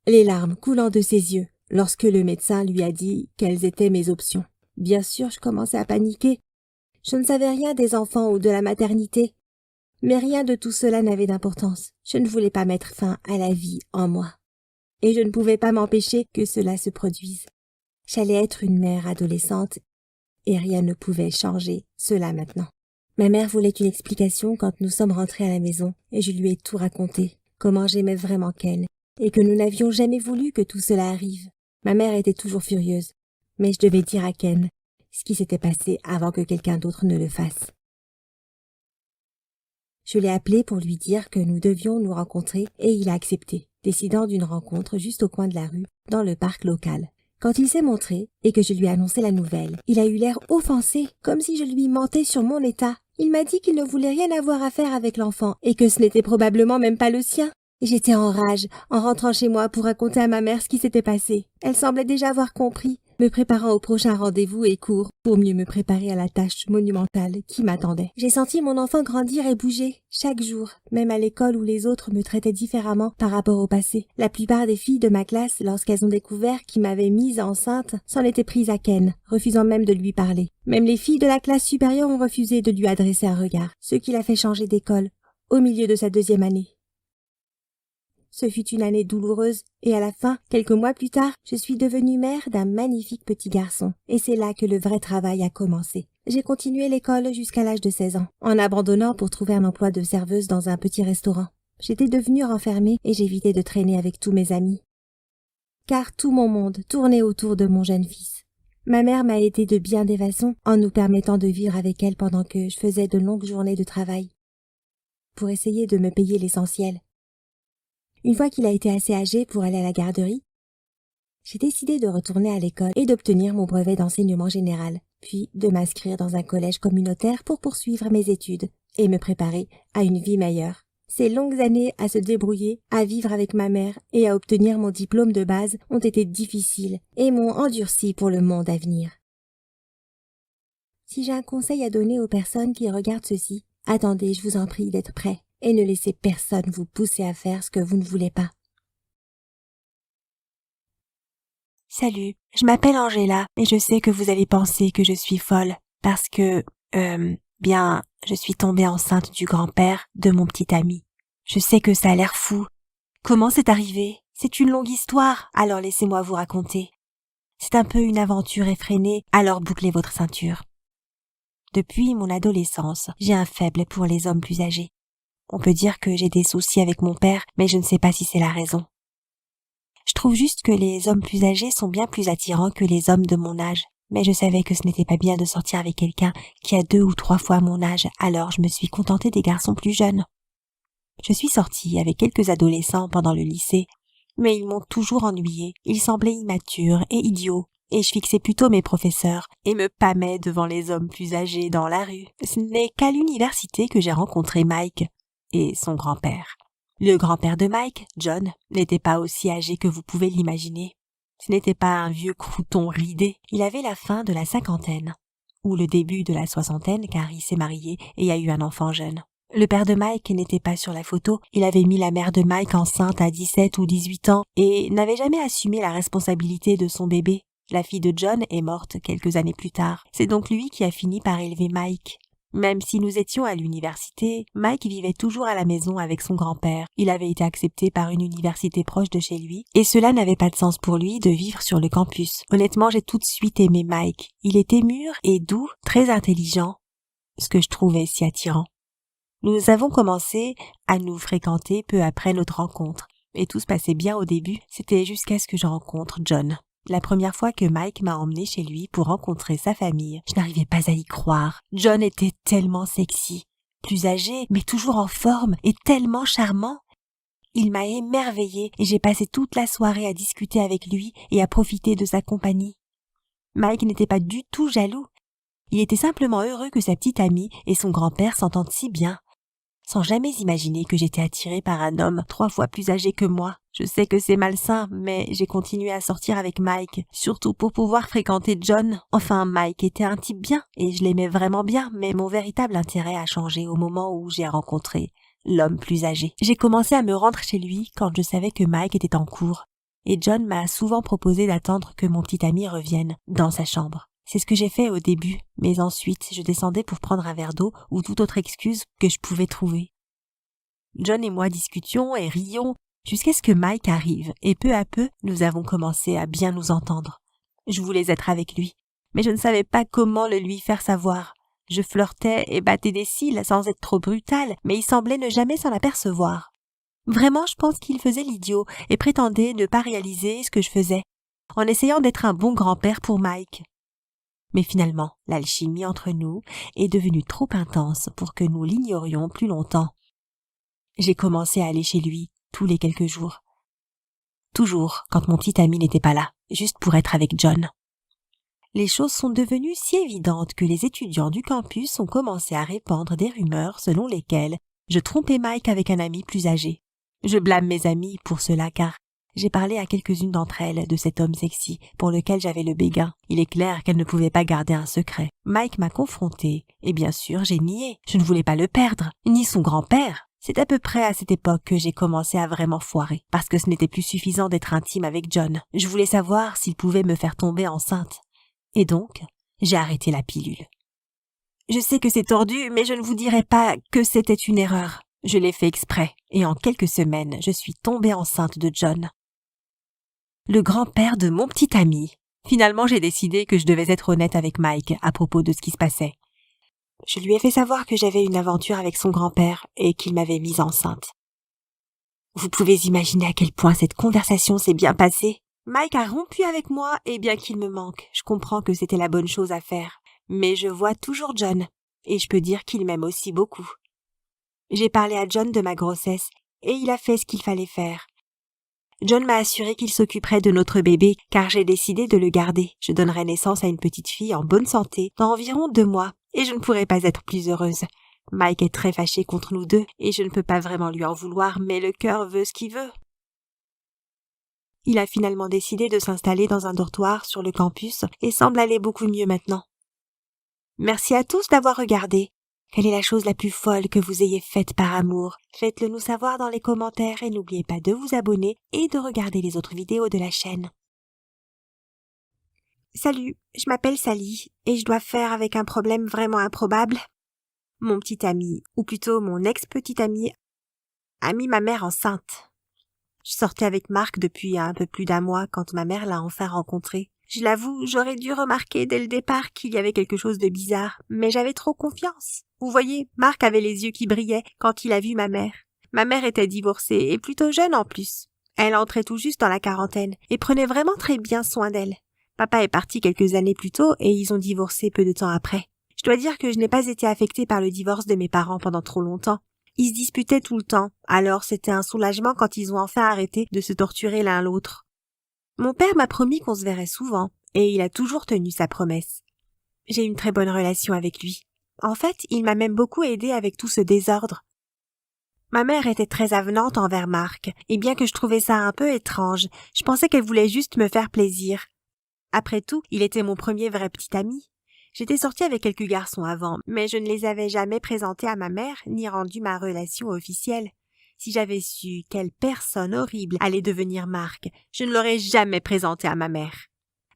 Les larmes coulant de ses yeux lorsque le médecin lui a dit quelles étaient mes options. Bien sûr, je commençais à paniquer. Je ne savais rien des enfants ou de la maternité. Mais rien de tout cela n'avait d'importance. Je ne voulais pas mettre fin à la vie en moi. Et je ne pouvais pas m'empêcher que cela se produise. J'allais être une mère adolescente et rien ne pouvait changer cela maintenant. Ma mère voulait une explication quand nous sommes rentrés à la maison et je lui ai tout raconté, comment j'aimais vraiment Ken et que nous n'avions jamais voulu que tout cela arrive. Ma mère était toujours furieuse, mais je devais dire à Ken ce qui s'était passé avant que quelqu'un d'autre ne le fasse. Je l'ai appelé pour lui dire que nous devions nous rencontrer et il a accepté, décidant d'une rencontre juste au coin de la rue, dans le parc local. Quand il s'est montré et que je lui ai annoncé la nouvelle, il a eu l'air offensé, comme si je lui mentais sur mon état. Il m'a dit qu'il ne voulait rien avoir à faire avec l'enfant et que ce n'était probablement même pas le sien. J'étais en rage en rentrant chez moi pour raconter à ma mère ce qui s'était passé. Elle semblait déjà avoir compris, me préparant au prochain rendez-vous et cours pour mieux me préparer à la tâche monumentale qui m'attendait. J'ai senti mon enfant grandir et bouger chaque jour, même à l'école où les autres me traitaient différemment par rapport au passé. La plupart des filles de ma classe, lorsqu'elles ont découvert qu'il m'avait mise enceinte, s'en étaient prises à Ken, refusant même de lui parler. Même les filles de la classe supérieure ont refusé de lui adresser un regard, ce qui l'a fait changer d'école au milieu de sa 2e année. Ce fut une année douloureuse et à la fin, quelques mois plus tard, je suis devenue mère d'un magnifique petit garçon et c'est là que le vrai travail a commencé. J'ai continué l'école jusqu'à l'âge de 16 ans, en abandonnant pour trouver un emploi de serveuse dans un petit restaurant. J'étais devenue renfermée et j'évitais de traîner avec tous mes amis, car tout mon monde tournait autour de mon jeune fils. Ma mère m'a aidée de bien des façons en nous permettant de vivre avec elle pendant que je faisais de longues journées de travail pour essayer de me payer l'essentiel. Une fois qu'il a été assez âgé pour aller à la garderie, j'ai décidé de retourner à l'école et d'obtenir mon brevet d'enseignement général, puis de m'inscrire dans un collège communautaire pour poursuivre mes études et me préparer à une vie meilleure. Ces longues années à se débrouiller, à vivre avec ma mère et à obtenir mon diplôme de base ont été difficiles et m'ont endurci pour le monde à venir. Si j'ai un conseil à donner aux personnes qui regardent ceci, attendez, je vous en prie d'être prêts. Et ne laissez personne vous pousser à faire ce que vous ne voulez pas. Salut, je m'appelle Angela et je sais que vous allez penser que je suis folle parce que, je suis tombée enceinte du grand-père de mon petit ami. Je sais que ça a l'air fou. Comment c'est arrivé? C'est une longue histoire, alors laissez-moi vous raconter. C'est un peu une aventure effrénée, alors bouclez votre ceinture. Depuis mon adolescence, j'ai un faible pour les hommes plus âgés. On peut dire que j'ai des soucis avec mon père, mais je ne sais pas si c'est la raison. Je trouve juste que les hommes plus âgés sont bien plus attirants que les hommes de mon âge. Mais je savais que ce n'était pas bien de sortir avec quelqu'un qui a 2 ou 3 fois mon âge, alors je me suis contentée des garçons plus jeunes. Je suis sortie avec quelques adolescents pendant le lycée, mais ils m'ont toujours ennuyée. Ils semblaient immatures et idiots, et je fixais plutôt mes professeurs et me pâmais devant les hommes plus âgés dans la rue. Ce n'est qu'à l'université que j'ai rencontré Mike et son grand-père. Le grand-père de Mike, John, n'était pas aussi âgé que vous pouvez l'imaginer. Ce n'était pas un vieux crouton ridé, il avait la fin de la 50aine, ou le début de la 60aine car il s'est marié et a eu un enfant jeune. Le père de Mike n'était pas sur la photo, il avait mis la mère de Mike enceinte à 17 ou 18 ans et n'avait jamais assumé la responsabilité de son bébé. La fille de John est morte quelques années plus tard. C'est donc lui qui a fini par élever Mike. Même si nous étions à l'université, Mike vivait toujours à la maison avec son grand-père. Il avait été accepté par une université proche de chez lui, et cela n'avait pas de sens pour lui de vivre sur le campus. Honnêtement, j'ai tout de suite aimé Mike. Il était mûr et doux, très intelligent, ce que je trouvais si attirant. Nous avons commencé à nous fréquenter peu après notre rencontre, et tout se passait bien au début, c'était jusqu'à ce que je rencontre John. La première fois que Mike m'a emmené chez lui pour rencontrer sa famille, je n'arrivais pas à y croire. John était tellement sexy, plus âgé, mais toujours en forme et tellement charmant. Il m'a émerveillée et j'ai passé toute la soirée à discuter avec lui et à profiter de sa compagnie. Mike n'était pas du tout jaloux. Il était simplement heureux que sa petite amie et son grand-père s'entendent si bien. Sans jamais imaginer que j'étais attirée par un homme 3 fois plus âgé que moi. Je sais que c'est malsain, mais j'ai continué à sortir avec Mike, surtout pour pouvoir fréquenter John. Enfin, Mike était un type bien, et je l'aimais vraiment bien, mais mon véritable intérêt a changé au moment où j'ai rencontré l'homme plus âgé. J'ai commencé à me rendre chez lui quand je savais que Mike était en cours, et John m'a souvent proposé d'attendre que mon petit ami revienne dans sa chambre. C'est ce que j'ai fait au début, mais ensuite je descendais pour prendre un verre d'eau ou toute autre excuse que je pouvais trouver. John et moi discutions et rions jusqu'à ce que Mike arrive, et peu à peu nous avons commencé à bien nous entendre. Je voulais être avec lui, mais je ne savais pas comment le lui faire savoir. Je flirtais et battais des cils sans être trop brutale, mais il semblait ne jamais s'en apercevoir. Vraiment, je pense qu'il faisait l'idiot et prétendait ne pas réaliser ce que je faisais, en essayant d'être un bon grand-père pour Mike. Mais finalement, l'alchimie entre nous est devenue trop intense pour que nous l'ignorions plus longtemps. J'ai commencé à aller chez lui tous les quelques jours. Toujours quand mon petit ami n'était pas là, juste pour être avec John. Les choses sont devenues si évidentes que les étudiants du campus ont commencé à répandre des rumeurs selon lesquelles je trompais Mike avec un ami plus âgé. Je blâme mes amis pour cela car j'ai parlé à quelques-unes d'entre elles de cet homme sexy pour lequel j'avais le béguin. Il est clair qu'elles ne pouvaient pas garder un secret. Mike m'a confrontée et bien sûr j'ai nié. Je ne voulais pas le perdre, ni son grand-père. C'est à peu près à cette époque que j'ai commencé à vraiment foirer, parce que ce n'était plus suffisant d'être intime avec John. Je voulais savoir s'il pouvait me faire tomber enceinte. Et donc, j'ai arrêté la pilule. Je sais que c'est tordu, mais je ne vous dirai pas que c'était une erreur. Je l'ai fait exprès, et en quelques semaines, je suis tombée enceinte de John. Le grand-père de mon petit ami. Finalement, j'ai décidé que je devais être honnête avec Mike à propos de ce qui se passait. Je lui ai fait savoir que j'avais une aventure avec son grand-père et qu'il m'avait mise enceinte. Vous pouvez imaginer à quel point cette conversation s'est bien passée. Mike a rompu avec moi et bien qu'il me manque, je comprends que c'était la bonne chose à faire. Mais je vois toujours John et je peux dire qu'il m'aime aussi beaucoup. J'ai parlé à John de ma grossesse et il a fait ce qu'il fallait faire. John m'a assuré qu'il s'occuperait de notre bébé car j'ai décidé de le garder. Je donnerai naissance à une petite fille en bonne santé dans environ 2 mois et je ne pourrai pas être plus heureuse. Mike est très fâché contre nous deux et je ne peux pas vraiment lui en vouloir, mais le cœur veut ce qu'il veut. Il a finalement décidé de s'installer dans un dortoir sur le campus et semble aller beaucoup mieux maintenant. Merci à tous d'avoir regardé. Quelle est la chose la plus folle que vous ayez faite par amour? Faites-le nous savoir dans les commentaires et n'oubliez pas de vous abonner et de regarder les autres vidéos de la chaîne. Salut, je m'appelle Sally et je dois faire avec un problème vraiment improbable. Mon petit ami, ou plutôt mon ex-petit ami, a mis ma mère enceinte. Je sortais avec Marc depuis un peu plus d'1 mois quand ma mère l'a enfin rencontré. Je l'avoue, j'aurais dû remarquer dès le départ qu'il y avait quelque chose de bizarre, mais j'avais trop confiance. Vous voyez, Marc avait les yeux qui brillaient quand il a vu ma mère. Ma mère était divorcée et plutôt jeune en plus. Elle entrait tout juste dans la quarantaine et prenait vraiment très bien soin d'elle. Papa est parti quelques années plus tôt et ils ont divorcé peu de temps après. Je dois dire que je n'ai pas été affectée par le divorce de mes parents pendant trop longtemps. Ils se disputaient tout le temps, alors c'était un soulagement quand ils ont enfin arrêté de se torturer l'un l'autre. Mon père m'a promis qu'on se verrait souvent, et il a toujours tenu sa promesse. J'ai une très bonne relation avec lui. En fait, il m'a même beaucoup aidé avec tout ce désordre. Ma mère était très avenante envers Marc, et bien que je trouvais ça un peu étrange, je pensais qu'elle voulait juste me faire plaisir. Après tout, il était mon premier vrai petit ami. J'étais sortie avec quelques garçons avant, mais je ne les avais jamais présentés à ma mère ni rendu ma relation officielle. Si j'avais su quelle personne horrible allait devenir Marc, je ne l'aurais jamais présenté à ma mère.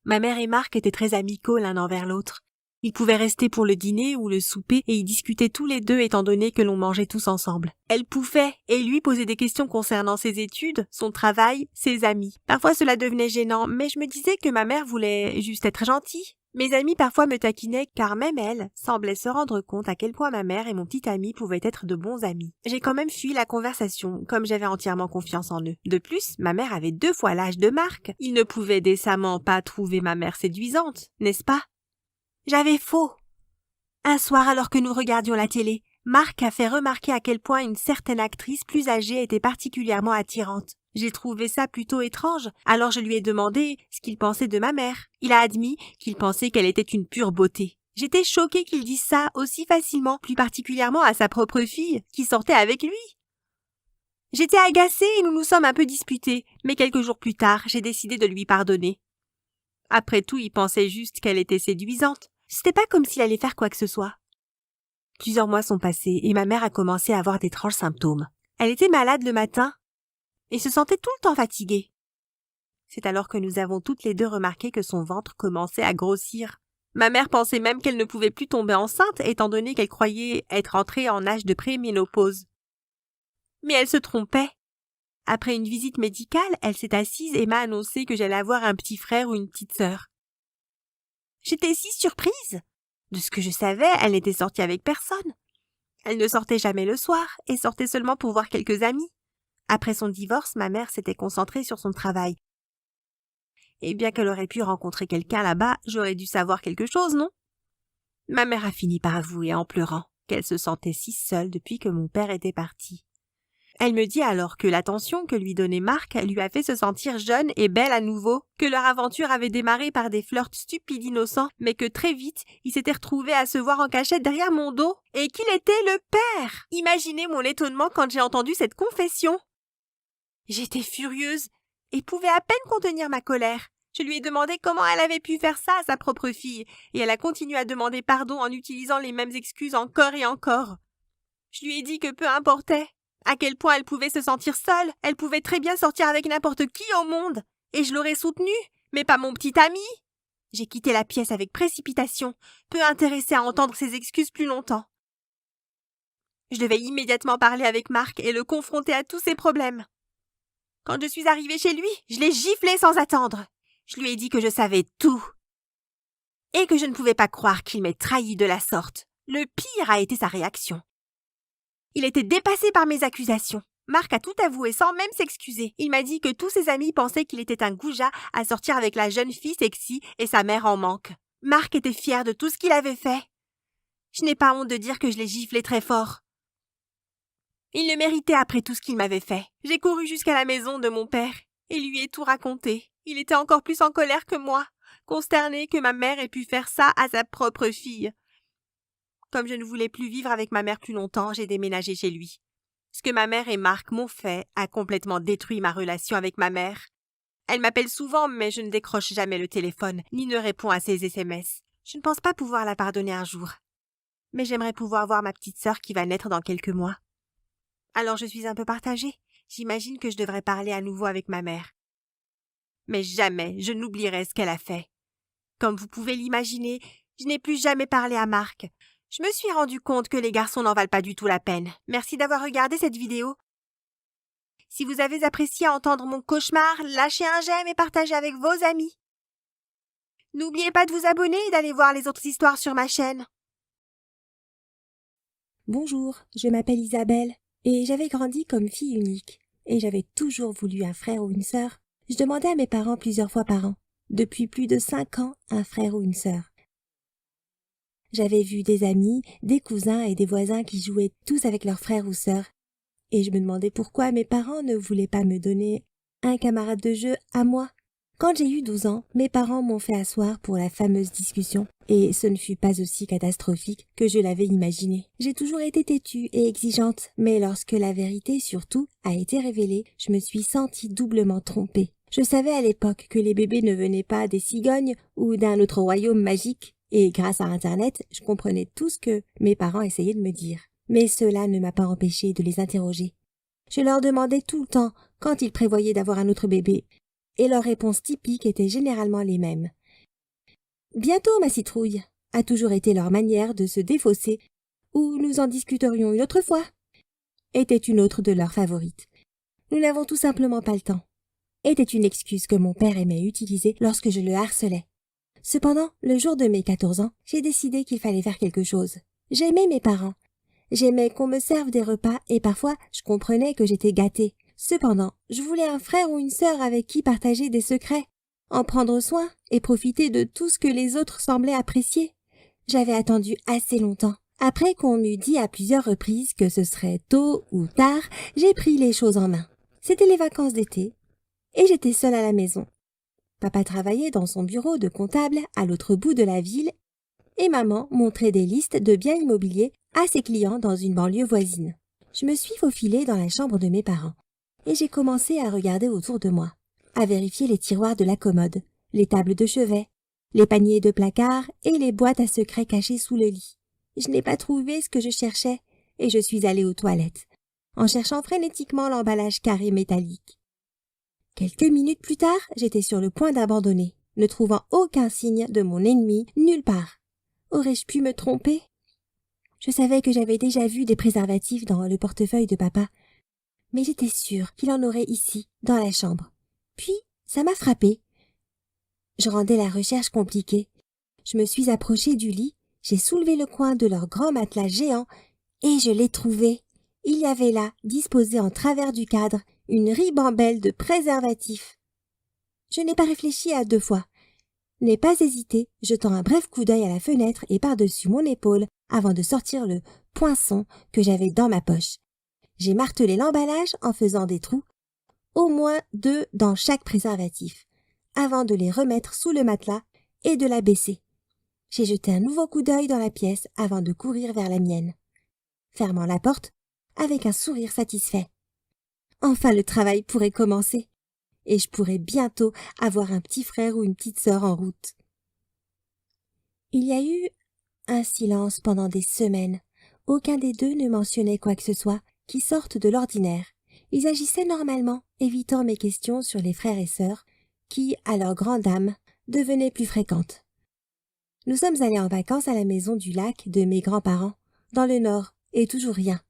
Ma mère et Marc étaient très amicaux l'un envers l'autre. Ils pouvaient rester pour le dîner ou le souper et ils discutaient tous les deux étant donné que l'on mangeait tous ensemble. Elle pouvait et lui posait des questions concernant ses études, son travail, ses amis. Parfois cela devenait gênant, mais je me disais que ma mère voulait juste être gentille. Mes amis parfois me taquinaient car même elle semblait se rendre compte à quel point ma mère et mon petit ami pouvaient être de bons amis. J'ai quand même fui la conversation, comme j'avais entièrement confiance en eux. De plus, ma mère avait 2 fois l'âge de Marc. Il ne pouvait décemment pas trouver ma mère séduisante, n'est-ce pas? J'avais faux. Un soir, alors que nous regardions la télé, Marc a fait remarquer à quel point une certaine actrice plus âgée était particulièrement attirante. J'ai trouvé ça plutôt étrange, alors je lui ai demandé ce qu'il pensait de ma mère. Il a admis qu'il pensait qu'elle était une pure beauté. J'étais choquée qu'il dise ça aussi facilement, plus particulièrement à sa propre fille, qui sortait avec lui. J'étais agacée et nous nous sommes un peu disputés, mais quelques jours plus tard, j'ai décidé de lui pardonner. Après tout, il pensait juste qu'elle était séduisante. C'était pas comme s'il allait faire quoi que ce soit. Plusieurs mois sont passés et ma mère a commencé à avoir d'étranges symptômes. Elle était malade le matin et se sentait tout le temps fatiguée. C'est alors que nous avons toutes les deux remarqué que son ventre commençait à grossir. Ma mère pensait même qu'elle ne pouvait plus tomber enceinte étant donné qu'elle croyait être entrée en âge de préménopause. Mais elle se trompait. Après une visite médicale, elle s'est assise et m'a annoncé que j'allais avoir un petit frère ou une petite sœur. J'étais si surprise. De ce que je savais, elle n'était sortie avec personne. Elle ne sortait jamais le soir et sortait seulement pour voir quelques amis. Après son divorce, ma mère s'était concentrée sur son travail. Et bien qu'elle aurait pu rencontrer quelqu'un là-bas, j'aurais dû savoir quelque chose, non? Ma mère a fini par avouer en pleurant qu'elle se sentait si seule depuis que mon père était parti. Elle me dit alors que l'attention que lui donnait Marc lui a fait se sentir jeune et belle à nouveau, que leur aventure avait démarré par des flirts stupides innocents, mais que très vite, ils s'étaient retrouvés à se voir en cachette derrière mon dos, et qu'il était le père. Imaginez mon étonnement quand j'ai entendu cette confession. J'étais furieuse et pouvais à peine contenir ma colère. Je lui ai demandé comment elle avait pu faire ça à sa propre fille, et elle a continué à demander pardon en utilisant les mêmes excuses encore et encore. Je lui ai dit que peu importait. À quel point elle pouvait se sentir seule, elle pouvait très bien sortir avec n'importe qui au monde, et je l'aurais soutenue, mais pas mon petit ami. J'ai quitté la pièce avec précipitation, peu intéressée à entendre ses excuses plus longtemps. Je devais immédiatement parler avec Marc et le confronter à tous ses problèmes. Quand je suis arrivée chez lui, je l'ai giflé sans attendre. Je lui ai dit que je savais tout, et que je ne pouvais pas croire qu'il m'ait trahi de la sorte. Le pire a été sa réaction. Il était dépassé par mes accusations. Marc a tout avoué sans même s'excuser. Il m'a dit que tous ses amis pensaient qu'il était un goujat à sortir avec la jeune fille sexy et sa mère en manque. Marc était fier de tout ce qu'il avait fait. Je n'ai pas honte de dire que je l'ai giflé très fort. Il le méritait après tout ce qu'il m'avait fait. J'ai couru jusqu'à la maison de mon père et lui ai tout raconté. Il était encore plus en colère que moi, consterné que ma mère ait pu faire ça à sa propre fille. Comme je ne voulais plus vivre avec ma mère plus longtemps, j'ai déménagé chez lui. Ce que ma mère et Marc m'ont fait a complètement détruit ma relation avec ma mère. Elle m'appelle souvent, mais je ne décroche jamais le téléphone, ni ne réponds à ses SMS. Je ne pense pas pouvoir la pardonner un jour. Mais j'aimerais pouvoir voir ma petite sœur qui va naître dans quelques mois. Alors je suis un peu partagée. J'imagine que je devrais parler à nouveau avec ma mère. Mais jamais je n'oublierai ce qu'elle a fait. Comme vous pouvez l'imaginer, je n'ai plus jamais parlé à Marc. Je me suis rendu compte que les garçons n'en valent pas du tout la peine. Merci d'avoir regardé cette vidéo. Si vous avez apprécié entendre mon cauchemar, lâchez un j'aime et partagez avec vos amis. N'oubliez pas de vous abonner et d'aller voir les autres histoires sur ma chaîne. Bonjour, je m'appelle Isabelle et j'avais grandi comme fille unique et j'avais toujours voulu un frère ou une sœur. Je demandais à mes parents plusieurs fois par an, depuis plus de 5 ans, un frère ou une sœur. J'avais vu des amis, des cousins et des voisins qui jouaient tous avec leurs frères ou sœurs et je me demandais pourquoi mes parents ne voulaient pas me donner un camarade de jeu à moi. Quand j'ai eu 12 ans, mes parents m'ont fait asseoir pour la fameuse discussion, et ce ne fut pas aussi catastrophique que je l'avais imaginé. J'ai toujours été têtue et exigeante, mais lorsque la vérité surtout a été révélée, je me suis sentie doublement trompée. Je savais à l'époque que les bébés ne venaient pas des cigognes ou d'un autre royaume magique, et grâce à Internet, je comprenais tout ce que mes parents essayaient de me dire. Mais cela ne m'a pas empêché de les interroger. Je leur demandais tout le temps quand ils prévoyaient d'avoir un autre bébé, et leurs réponses typiques étaient généralement les mêmes. « Bientôt, ma citrouille » a toujours été leur manière de se défausser, ou « nous en discuterions une autre fois » était une autre de leurs favorites. « Nous n'avons tout simplement pas le temps » était une excuse que mon père aimait utiliser lorsque je le harcelais. Cependant, le jour de mes 14 ans, j'ai décidé qu'il fallait faire quelque chose. J'aimais mes parents. J'aimais qu'on me serve des repas et parfois je comprenais que j'étais gâtée. Cependant, je voulais un frère ou une sœur avec qui partager des secrets, en prendre soin et profiter de tout ce que les autres semblaient apprécier. J'avais attendu assez longtemps. Après qu'on m'eût dit à plusieurs reprises que ce serait tôt ou tard, j'ai pris les choses en main. C'était les vacances d'été et j'étais seule à la maison. Papa travaillait dans son bureau de comptable à l'autre bout de la ville et maman montrait des listes de biens immobiliers à ses clients dans une banlieue voisine. Je me suis faufilée dans la chambre de mes parents. Et j'ai commencé à regarder autour de moi, à vérifier les tiroirs de la commode, les tables de chevet, les paniers de placards et les boîtes à secrets cachées sous le lit. Je n'ai pas trouvé ce que je cherchais et je suis allée aux toilettes, en cherchant frénétiquement l'emballage carré métallique. Quelques minutes plus tard, j'étais sur le point d'abandonner, ne trouvant aucun signe de mon ennemi nulle part. Aurais-je pu me tromper? Je savais que j'avais déjà vu des préservatifs dans le portefeuille de papa, mais j'étais sûre qu'il en aurait ici, dans la chambre. Puis, ça m'a frappée. Je rendais la recherche compliquée. Je me suis approchée du lit, j'ai soulevé le coin de leur grand matelas géant et je l'ai trouvé. Il y avait là, disposée en travers du cadre, une ribambelle de préservatifs. Je n'ai pas réfléchi à 2 fois. N'ai pas hésité, jetant un bref coup d'œil à la fenêtre et par-dessus mon épaule avant de sortir le poinçon que j'avais dans ma poche. J'ai martelé l'emballage en faisant des trous, au moins 2 dans chaque préservatif, avant de les remettre sous le matelas et de la baisser. J'ai jeté un nouveau coup d'œil dans la pièce avant de courir vers la mienne, fermant la porte avec un sourire satisfait. Enfin le travail pourrait commencer, et je pourrais bientôt avoir un petit frère ou une petite sœur en route. Il y a eu un silence pendant des semaines. Aucun des 2 ne mentionnait quoi que ce soit qui sortent de l'ordinaire. Ils agissaient normalement, évitant mes questions sur les frères et sœurs, qui, à leur grande âme, devenaient plus fréquentes. Nous sommes allés en vacances à la maison du lac de mes grands-parents, dans le nord, et toujours rien.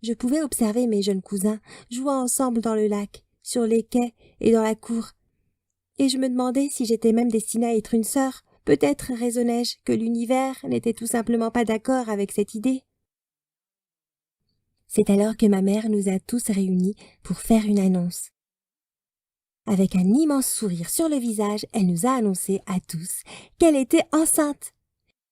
Je pouvais observer mes jeunes cousins jouant ensemble dans le lac, sur les quais et dans la cour, et je me demandais si j'étais même destinée à être une sœur. Peut-être raisonnais-je que l'univers n'était tout simplement pas d'accord avec cette idée. C'est alors que ma mère nous a tous réunis pour faire une annonce. Avec un immense sourire sur le visage, elle nous a annoncé à tous qu'elle était enceinte.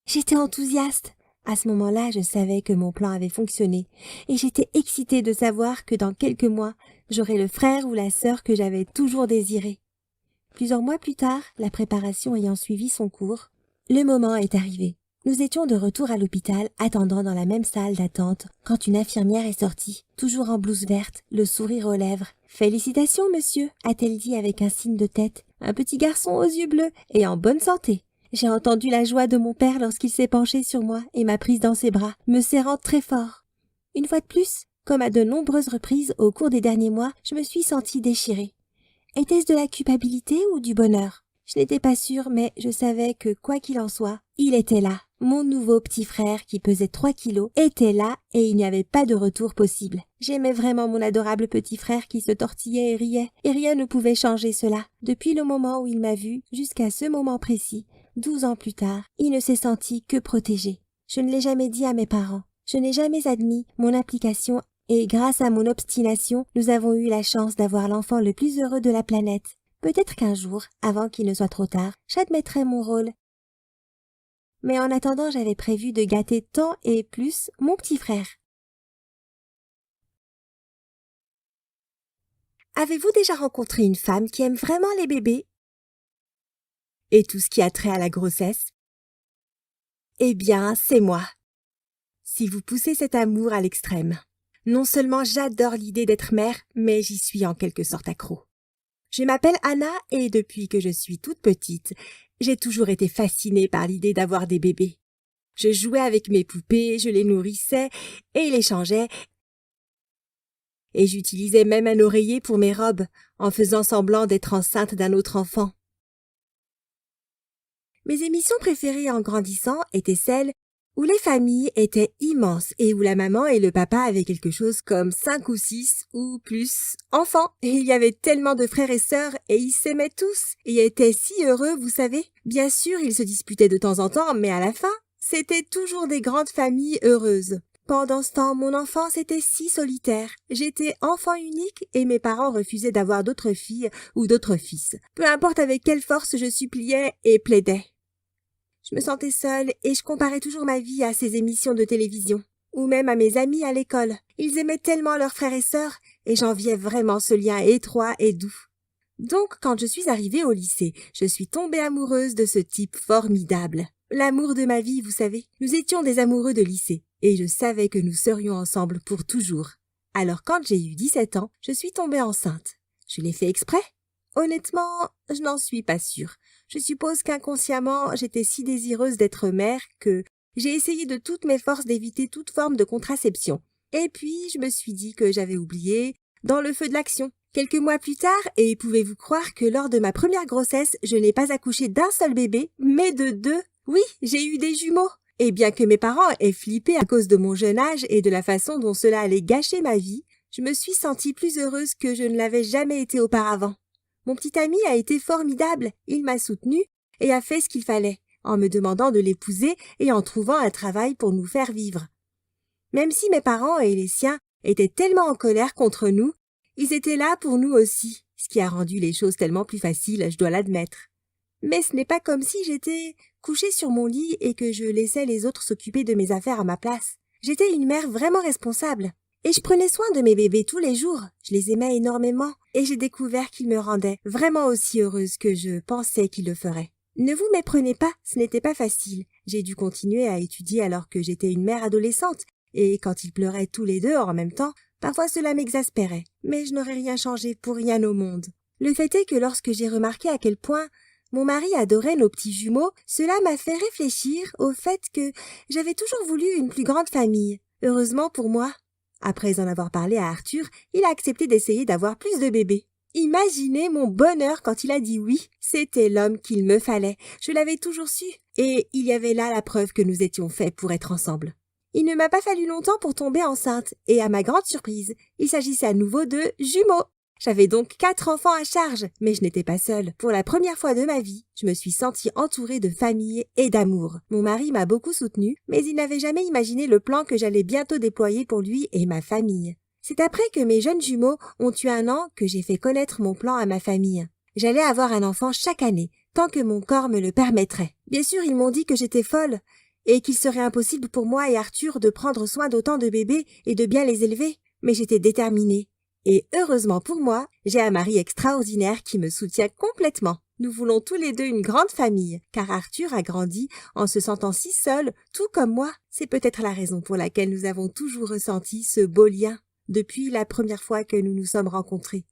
J'étais enthousiaste. À ce moment-là, je savais que mon plan avait fonctionné et j'étais excitée de savoir que dans quelques mois, j'aurais le frère ou la sœur que j'avais toujours désiré. Plusieurs mois plus tard, la préparation ayant suivi son cours, le moment est arrivé. Nous étions de retour à l'hôpital, attendant dans la même salle d'attente, quand une infirmière est sortie, toujours en blouse verte, le sourire aux lèvres. « Félicitations, monsieur » a-t-elle dit avec un signe de tête. « Un petit garçon aux yeux bleus et en bonne santé. » J'ai entendu la joie de mon père lorsqu'il s'est penché sur moi et m'a prise dans ses bras, me serrant très fort. Une fois de plus, comme à de nombreuses reprises au cours des derniers mois, je me suis sentie déchirée. Était-ce de la culpabilité ou du bonheur? Je n'étais pas sûre, mais je savais que, quoi qu'il en soit, il était là. Mon nouveau petit frère, qui pesait 3 kilos, était là et il n'y avait pas de retour possible. J'aimais vraiment mon adorable petit frère qui se tortillait et rien ne pouvait changer cela. Depuis le moment où il m'a vue jusqu'à ce moment précis, 12 ans plus tard, il ne s'est senti que protégé. Je ne l'ai jamais dit à mes parents. Je n'ai jamais admis mon implication et grâce à mon obstination, nous avons eu la chance d'avoir l'enfant le plus heureux de la planète. Peut-être qu'un jour, avant qu'il ne soit trop tard, j'admettrai mon rôle. Mais en attendant, j'avais prévu de gâter tant et plus mon petit frère. Avez-vous déjà rencontré une femme qui aime vraiment les bébés et tout ce qui a trait à la grossesse? Eh bien, c'est moi. Si vous poussez cet amour à l'extrême. Non seulement j'adore l'idée d'être mère, mais j'y suis en quelque sorte accro. Je m'appelle Anna et depuis que je suis toute petite, j'ai toujours été fascinée par l'idée d'avoir des bébés. Je jouais avec mes poupées, je les nourrissais et les changeais. Et j'utilisais même un oreiller pour mes robes, en faisant semblant d'être enceinte d'un autre enfant. Mes émissions préférées en grandissant étaient celles où les familles étaient immenses et où la maman et le papa avaient quelque chose comme 5 ou 6 ou plus enfants. Et il y avait tellement de frères et sœurs et ils s'aimaient tous et étaient si heureux, vous savez. Bien sûr, ils se disputaient de temps en temps, mais à la fin, c'était toujours des grandes familles heureuses. Pendant ce temps, mon enfance était si solitaire. J'étais enfant unique et mes parents refusaient d'avoir d'autres filles ou d'autres fils. Peu importe avec quelle force je suppliais et plaidais. Je me sentais seule et je comparais toujours ma vie à ces émissions de télévision, ou même à mes amis à l'école. Ils aimaient tellement leurs frères et sœurs et j'enviais vraiment ce lien étroit et doux. Donc, quand je suis arrivée au lycée, je suis tombée amoureuse de ce type formidable. L'amour de ma vie, vous savez. Nous étions des amoureux de lycée et je savais que nous serions ensemble pour toujours. Alors quand j'ai eu 17 ans, je suis tombée enceinte. Je l'ai fait exprès? Honnêtement, je n'en suis pas sûre. Je suppose qu'inconsciemment, j'étais si désireuse d'être mère que j'ai essayé de toutes mes forces d'éviter toute forme de contraception. Et puis, je me suis dit que j'avais oublié dans le feu de l'action. Quelques mois plus tard, et pouvez-vous croire que lors de ma première grossesse, je n'ai pas accouché d'un seul bébé, mais de 2. Oui, j'ai eu des jumeaux. Et bien que mes parents aient flippé à cause de mon jeune âge et de la façon dont cela allait gâcher ma vie, je me suis sentie plus heureuse que je ne l'avais jamais été auparavant. Mon petit ami a été formidable, il m'a soutenue et a fait ce qu'il fallait, en me demandant de l'épouser et en trouvant un travail pour nous faire vivre. Même si mes parents et les siens étaient tellement en colère contre nous, ils étaient là pour nous aussi, ce qui a rendu les choses tellement plus faciles, je dois l'admettre. Mais ce n'est pas comme si j'étais couchée sur mon lit et que je laissais les autres s'occuper de mes affaires à ma place. J'étais une mère vraiment responsable. Et je prenais soin de mes bébés tous les jours. Je les aimais énormément et j'ai découvert qu'ils me rendaient vraiment aussi heureuse que je pensais qu'ils le feraient. Ne vous méprenez pas, ce n'était pas facile. J'ai dû continuer à étudier alors que j'étais une mère adolescente et quand ils pleuraient tous les deux en même temps, parfois cela m'exaspérait. Mais je n'aurais rien changé pour rien au monde. Le fait est que lorsque j'ai remarqué à quel point mon mari adorait nos petits jumeaux, cela m'a fait réfléchir au fait que j'avais toujours voulu une plus grande famille. Heureusement pour moi. Après en avoir parlé à Arthur, il a accepté d'essayer d'avoir plus de bébés. Imaginez mon bonheur quand il a dit oui. C'était l'homme qu'il me fallait. Je l'avais toujours su. Et il y avait là la preuve que nous étions faits pour être ensemble. Il ne m'a pas fallu longtemps pour tomber enceinte. Et à ma grande surprise, il s'agissait à nouveau de jumeaux. J'avais donc 4 enfants à charge, mais je n'étais pas seule. Pour la première fois de ma vie, je me suis sentie entourée de famille et d'amour. Mon mari m'a beaucoup soutenue, mais il n'avait jamais imaginé le plan que j'allais bientôt déployer pour lui et ma famille. C'est après que mes jeunes jumeaux ont eu 1 an que j'ai fait connaître mon plan à ma famille. J'allais avoir un enfant chaque année, tant que mon corps me le permettrait. Bien sûr, ils m'ont dit que j'étais folle, et qu'il serait impossible pour moi et Arthur de prendre soin d'autant de bébés et de bien les élever, mais j'étais déterminée. Et heureusement pour moi, j'ai un mari extraordinaire qui me soutient complètement. Nous voulons tous les deux une grande famille, car Arthur a grandi en se sentant si seul, tout comme moi. C'est peut-être la raison pour laquelle nous avons toujours ressenti ce beau lien, depuis la première fois que nous nous sommes rencontrés.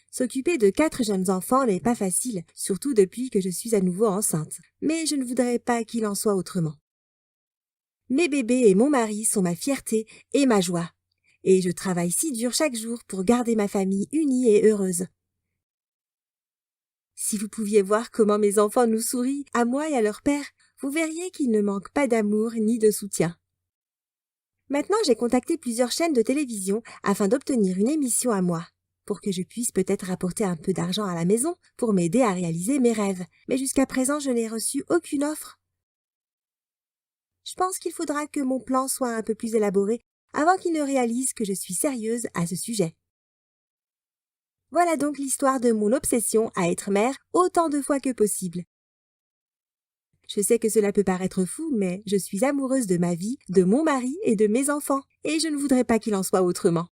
S'occuper de 4 jeunes enfants n'est pas facile, surtout depuis que je suis à nouveau enceinte. Mais je ne voudrais pas qu'il en soit autrement. Mes bébés et mon mari sont ma fierté et ma joie. Et je travaille si dur chaque jour pour garder ma famille unie et heureuse. Si vous pouviez voir comment mes enfants nous sourient, à moi et à leur père, Vous verriez qu'il ne manque pas d'amour ni de soutien. Maintenant, j'ai contacté plusieurs chaînes de télévision afin d'obtenir une émission à moi, pour que je puisse peut-être apporter un peu d'argent à la maison pour m'aider à réaliser mes rêves. Mais jusqu'à présent, je n'ai reçu aucune offre. Je pense qu'il faudra que mon plan soit un peu plus élaboré avant qu'ils ne réalisent que je suis sérieuse à ce sujet. Voilà donc l'histoire de mon obsession à être mère autant de fois que possible. Je sais que cela peut paraître fou, mais je suis amoureuse de ma vie, de mon mari et de mes enfants, et je ne voudrais pas qu'il en soit autrement.